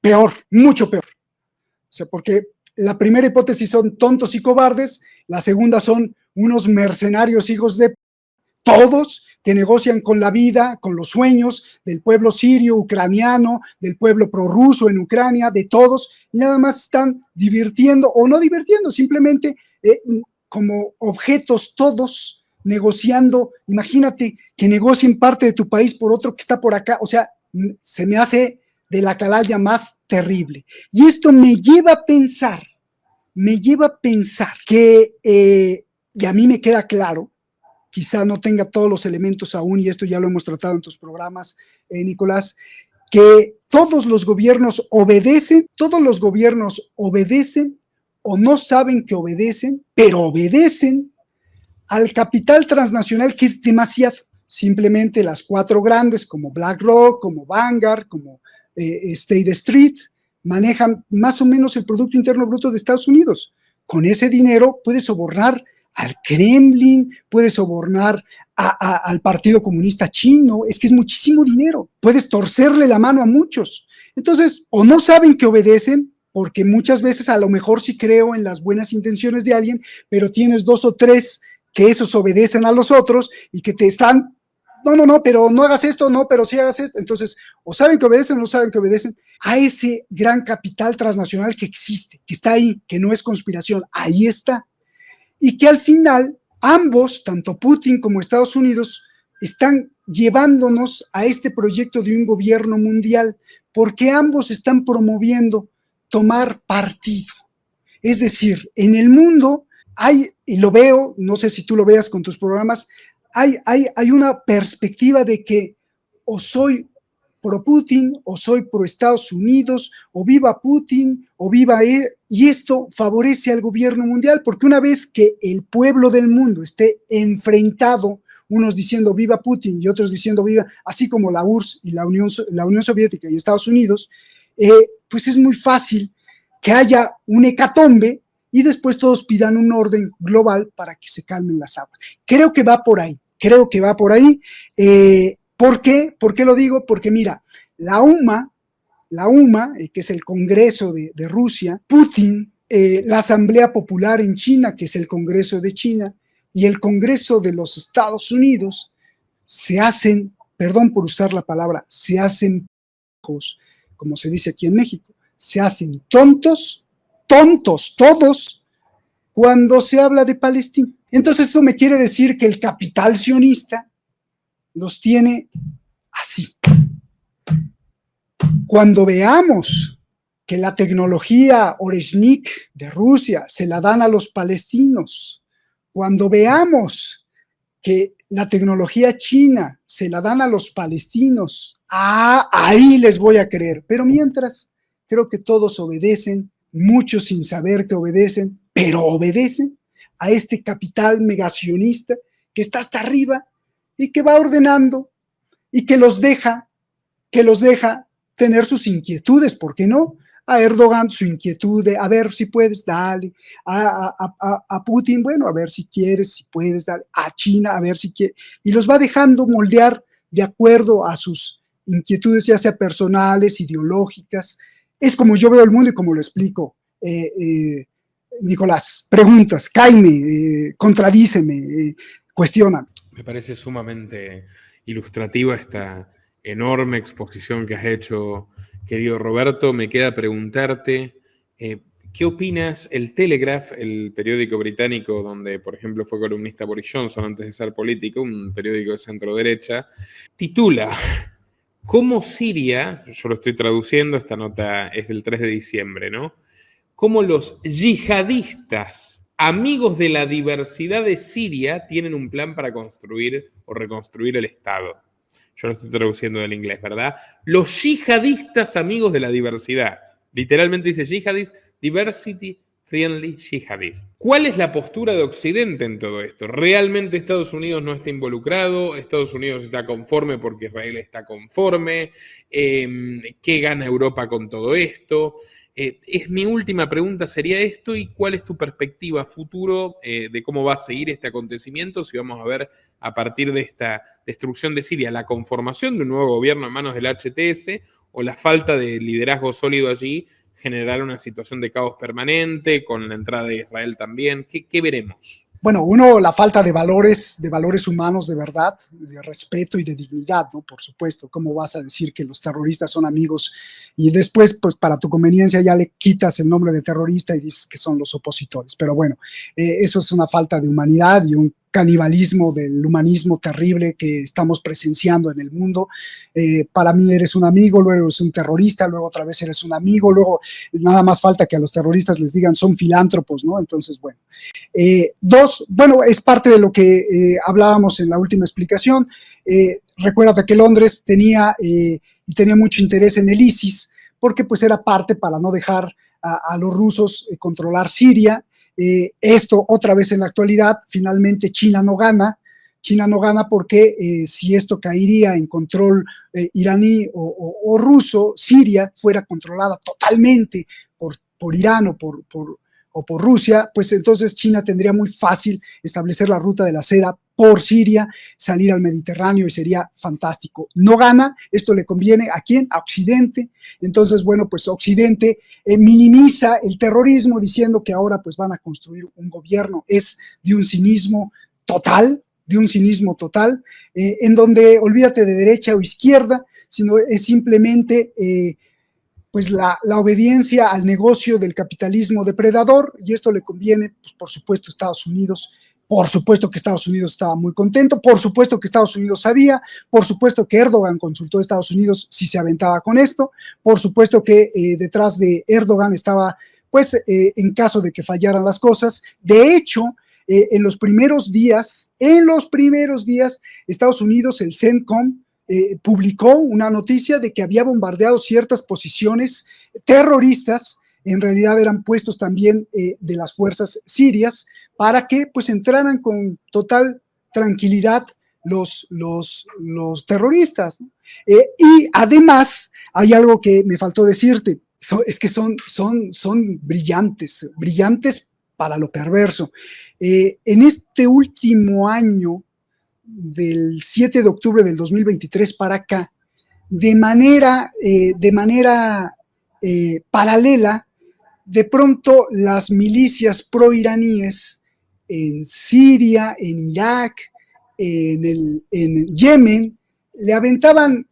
peor, mucho peor. O sea, porque la primera hipótesis son tontos y cobardes, la segunda son unos mercenarios hijos de todos que negocian con la vida, con los sueños del pueblo sirio, ucraniano, del pueblo prorruso en Ucrania, de todos, y nada más están divirtiendo o no divirtiendo, simplemente como objetos todos negociando. Imagínate que negocien parte de tu país por otro que está por acá, o sea, se me hace de la atalaya más terrible. Y esto me lleva a pensar que, y a mí me queda claro, quizá no tenga todos los elementos aún, y esto ya lo hemos tratado en tus programas, Nicolás, que todos los gobiernos obedecen o no saben que obedecen, pero obedecen al capital transnacional, que es demasiado. Simplemente las cuatro grandes, como BlackRock, como Vanguard, como State Street, manejan más o menos el Producto Interno Bruto de Estados Unidos. Con ese dinero puedes sobornar al Kremlin, puedes sobornar al Partido Comunista Chino, es que es muchísimo dinero, puedes torcerle la mano a muchos. Entonces, o no saben que obedecen, porque muchas veces a lo mejor sí creo en las buenas intenciones de alguien, pero tienes dos o tres que esos obedecen a los otros y que te están, no, pero no hagas esto, no, pero sí hagas esto. Entonces, o saben que obedecen o no saben que obedecen a ese gran capital transnacional que existe, que está ahí, que no es conspiración, ahí está. Y que al final ambos, tanto Putin como Estados Unidos, están llevándonos a este proyecto de un gobierno mundial, porque ambos están promoviendo tomar partido. Es decir, en el mundo hay, y lo veo, no sé si tú lo veas con tus programas, hay una perspectiva de que o soy pro Putin, o soy pro Estados Unidos, o viva Putin, o viva él, y esto favorece al gobierno mundial, porque una vez que el pueblo del mundo esté enfrentado, unos diciendo viva Putin y otros diciendo viva, así como la URSS y la Unión Soviética y Estados Unidos, pues es muy fácil que haya un hecatombe y después todos pidan un orden global para que se calmen las aguas. Creo que va por ahí. ¿Por qué? ¿Por qué lo digo? Porque mira, la UMA, que es el Congreso de Rusia, Putin, la Asamblea Popular en China, que es el Congreso de China, y el Congreso de los Estados Unidos, se hacen, perdón por usar la palabra, se hacen, como se dice aquí en México, se hacen tontos todos, cuando se habla de Palestina. Entonces eso me quiere decir que el capital sionista los tiene así. Cuando veamos que la tecnología Oreshnik de Rusia se la dan a los palestinos, cuando veamos que la tecnología china se la dan a los palestinos, ahí les voy a creer. Pero mientras, creo que todos obedecen, muchos sin saber que obedecen, pero obedecen a este capital megacionista que está hasta arriba y que va ordenando y que los deja tener sus inquietudes, ¿por qué no? A Erdogan su inquietud de, a ver si puedes, dale, a Putin, bueno, a ver si quieres, si puedes, dale, a China, a ver si quieres, y los va dejando moldear de acuerdo a sus inquietudes, ya sea personales, ideológicas. Es como yo veo el mundo y como lo explico. Nicolás, preguntas, cáeme, contradíceme, cuestiona. Me parece sumamente ilustrativa esta enorme exposición que has hecho, querido Roberto. Me queda preguntarte, ¿qué opinas? El Telegraph, el periódico británico donde, por ejemplo, fue columnista Boris Johnson antes de ser político, un periódico de centro-derecha, titula ¿Cómo Siria, yo lo estoy traduciendo, esta nota es del 3 de diciembre, ¿no? Cómo los yihadistas, amigos de la diversidad de Siria, tienen un plan para construir o reconstruir el Estado. Yo lo estoy traduciendo del inglés, ¿verdad? Los yihadistas amigos de la diversidad. Literalmente dice Jihadist Diversity friendly jihadist. ¿Cuál es la postura de Occidente en todo esto? ¿Realmente Estados Unidos no está involucrado? ¿Estados Unidos está conforme porque Israel está conforme? ¿Qué gana Europa con todo esto? Es mi última pregunta, sería esto, ¿y cuál es tu perspectiva futuro de cómo va a seguir este acontecimiento? Si vamos a ver a partir de esta destrucción de Siria la conformación de un nuevo gobierno en manos del HTS o la falta de liderazgo sólido allí generar una situación de caos permanente con la entrada de Israel también. ¿Qué veremos? Bueno, uno, la falta de valores humanos de verdad, de respeto y de dignidad, ¿no? Por supuesto, ¿cómo vas a decir que los terroristas son amigos y después, pues para tu conveniencia ya le quitas el nombre de terrorista y dices que son los opositores? Pero bueno, eso es una falta de humanidad y un canibalismo del humanismo terrible que estamos presenciando en el mundo. Para mí eres un amigo, luego eres un terrorista, luego otra vez eres un amigo, luego nada más falta que a los terroristas les digan son filántropos, ¿no? Entonces, bueno. Dos, bueno, es parte de lo que hablábamos en la última explicación. Recuérdate que Londres tenía mucho interés en el ISIS, porque pues era parte para no dejar a los rusos controlar Siria. Esto otra vez en la actualidad, finalmente China no gana porque si esto caería en control iraní o ruso, Siria fuera controlada totalmente por Irán o por Rusia, pues entonces China tendría muy fácil establecer la ruta de la seda por Siria, salir al Mediterráneo y sería fantástico. No gana, esto le conviene ¿a quién? A Occidente. Entonces, bueno, pues Occidente minimiza el terrorismo diciendo que ahora pues van a construir un gobierno. Es de un cinismo total, en donde olvídate de derecha o izquierda, sino es simplemente pues la obediencia al negocio del capitalismo depredador, y esto le conviene, pues por supuesto, a Estados Unidos. Por supuesto que Estados Unidos estaba muy contento, por supuesto que Estados Unidos sabía, por supuesto que Erdogan consultó a Estados Unidos si se aventaba con esto, por supuesto que detrás de Erdogan estaba, pues, en caso de que fallaran las cosas. De hecho, en los primeros días, Estados Unidos, el CENTCOM, publicó una noticia de que había bombardeado ciertas posiciones terroristas, en realidad eran puestos también de las fuerzas sirias, para que pues entraran con total tranquilidad los terroristas, ¿no? Y además hay algo que me faltó decirte, es que son brillantes para lo perverso. En este último año, del 7 de octubre del 2023 para acá, de manera paralela, de pronto las milicias proiraníes en Siria, en Irak, en Yemen, le aventaban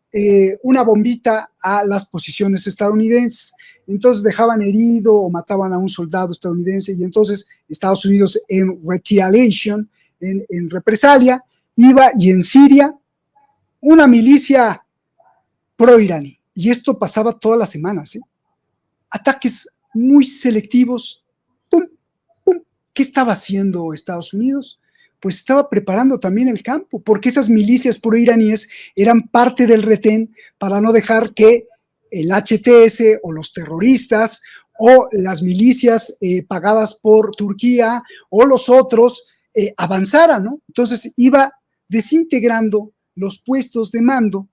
una bombita a las posiciones estadounidenses. Entonces dejaban herido o mataban a un soldado estadounidense, y entonces Estados Unidos, en retaliation, en represalia, iba, y en Siria una milicia pro-iraní, y esto pasaba todas las semanas, ¿eh? Ataques muy selectivos, pum, pum. ¿Qué estaba haciendo Estados Unidos? Pues estaba preparando también el campo, porque esas milicias pro-iraníes eran parte del retén para no dejar que el HTS o los terroristas o las milicias pagadas por Turquía o los otros avanzaran, ¿no? Entonces iba desintegrando los puestos de mando,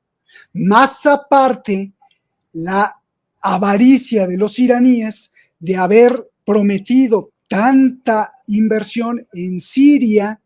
más aparte la avaricia de los iraníes de haber prometido tanta inversión en Siria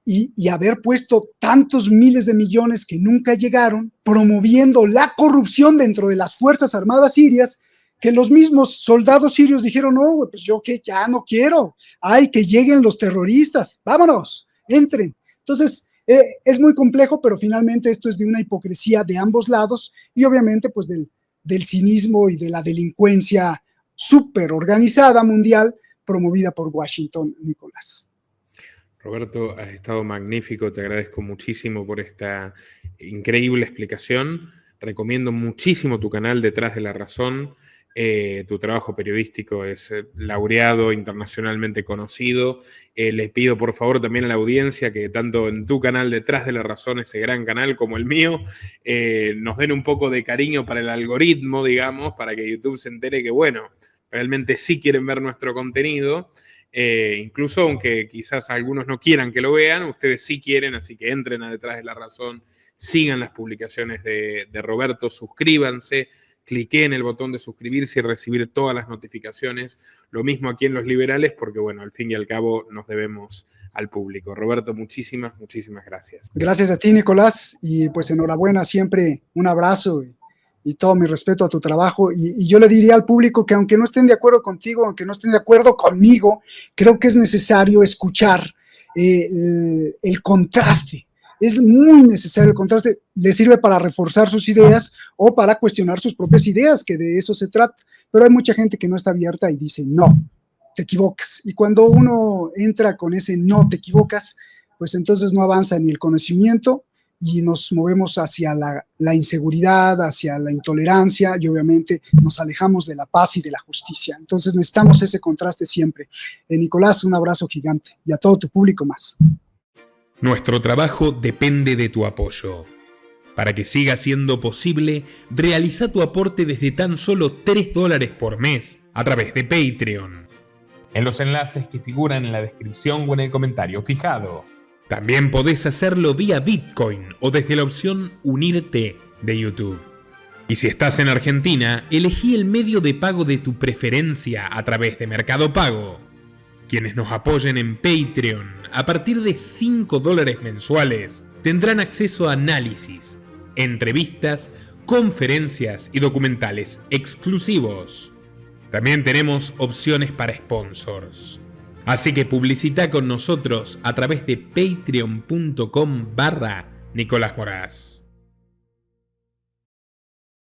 y haber puesto tantos miles de millones que nunca llegaron, promoviendo la corrupción dentro de las Fuerzas Armadas sirias, que los mismos soldados sirios dijeron, no, pues yo que ya no quiero, hay que lleguen los terroristas, vámonos, entren. Entonces, es muy complejo, pero finalmente esto es de una hipocresía de ambos lados y obviamente pues del cinismo y de la delincuencia súper organizada mundial promovida por Washington, Nicolás. Roberto, has estado magnífico, te agradezco muchísimo por esta increíble explicación. Recomiendo muchísimo tu canal Detrás de la Razón. Tu trabajo periodístico es laureado, internacionalmente conocido. Les pido por favor también a la audiencia que tanto en tu canal Detrás de la Razón, ese gran canal, como el mío, nos den un poco de cariño para el algoritmo, digamos, para que YouTube se entere que, bueno, realmente sí quieren ver nuestro contenido. Incluso aunque quizás algunos no quieran que lo vean, ustedes sí quieren, así que entren a Detrás de la Razón, sigan las publicaciones de Roberto, suscríbanse, cliquen el botón de suscribirse y recibir todas las notificaciones. Lo mismo aquí en Los Liberales, porque bueno, al fin y al cabo nos debemos al público. Roberto, muchísimas gracias. Gracias a ti, Nicolás, y pues enhorabuena, siempre un abrazo y todo mi respeto a tu trabajo. Y yo le diría al público que aunque no estén de acuerdo contigo, aunque no estén de acuerdo conmigo, creo que es necesario escuchar el contraste. Es muy necesario el contraste, le sirve para reforzar sus ideas o para cuestionar sus propias ideas, que de eso se trata. Pero hay mucha gente que no está abierta y dice, no, te equivocas. Y cuando uno entra con ese no te equivocas, pues entonces no avanza ni el conocimiento y nos movemos hacia la inseguridad, hacia la intolerancia y obviamente nos alejamos de la paz y de la justicia. Entonces necesitamos ese contraste siempre. Nicolás, un abrazo gigante y a todo tu público más. Nuestro trabajo depende de tu apoyo. Para que siga siendo posible, realiza tu aporte desde tan solo $3 por mes a través de Patreon, en los enlaces que figuran en la descripción o en el comentario fijado. También podés hacerlo vía Bitcoin o desde la opción Unirte de YouTube. Y si estás en Argentina, elegí el medio de pago de tu preferencia a través de Mercado Pago. Quienes nos apoyen en Patreon a partir de $5 mensuales tendrán acceso a análisis, entrevistas, conferencias y documentales exclusivos. También tenemos opciones para sponsors. Así que publicita con nosotros a través de patreon.com/Nicolás Moraz.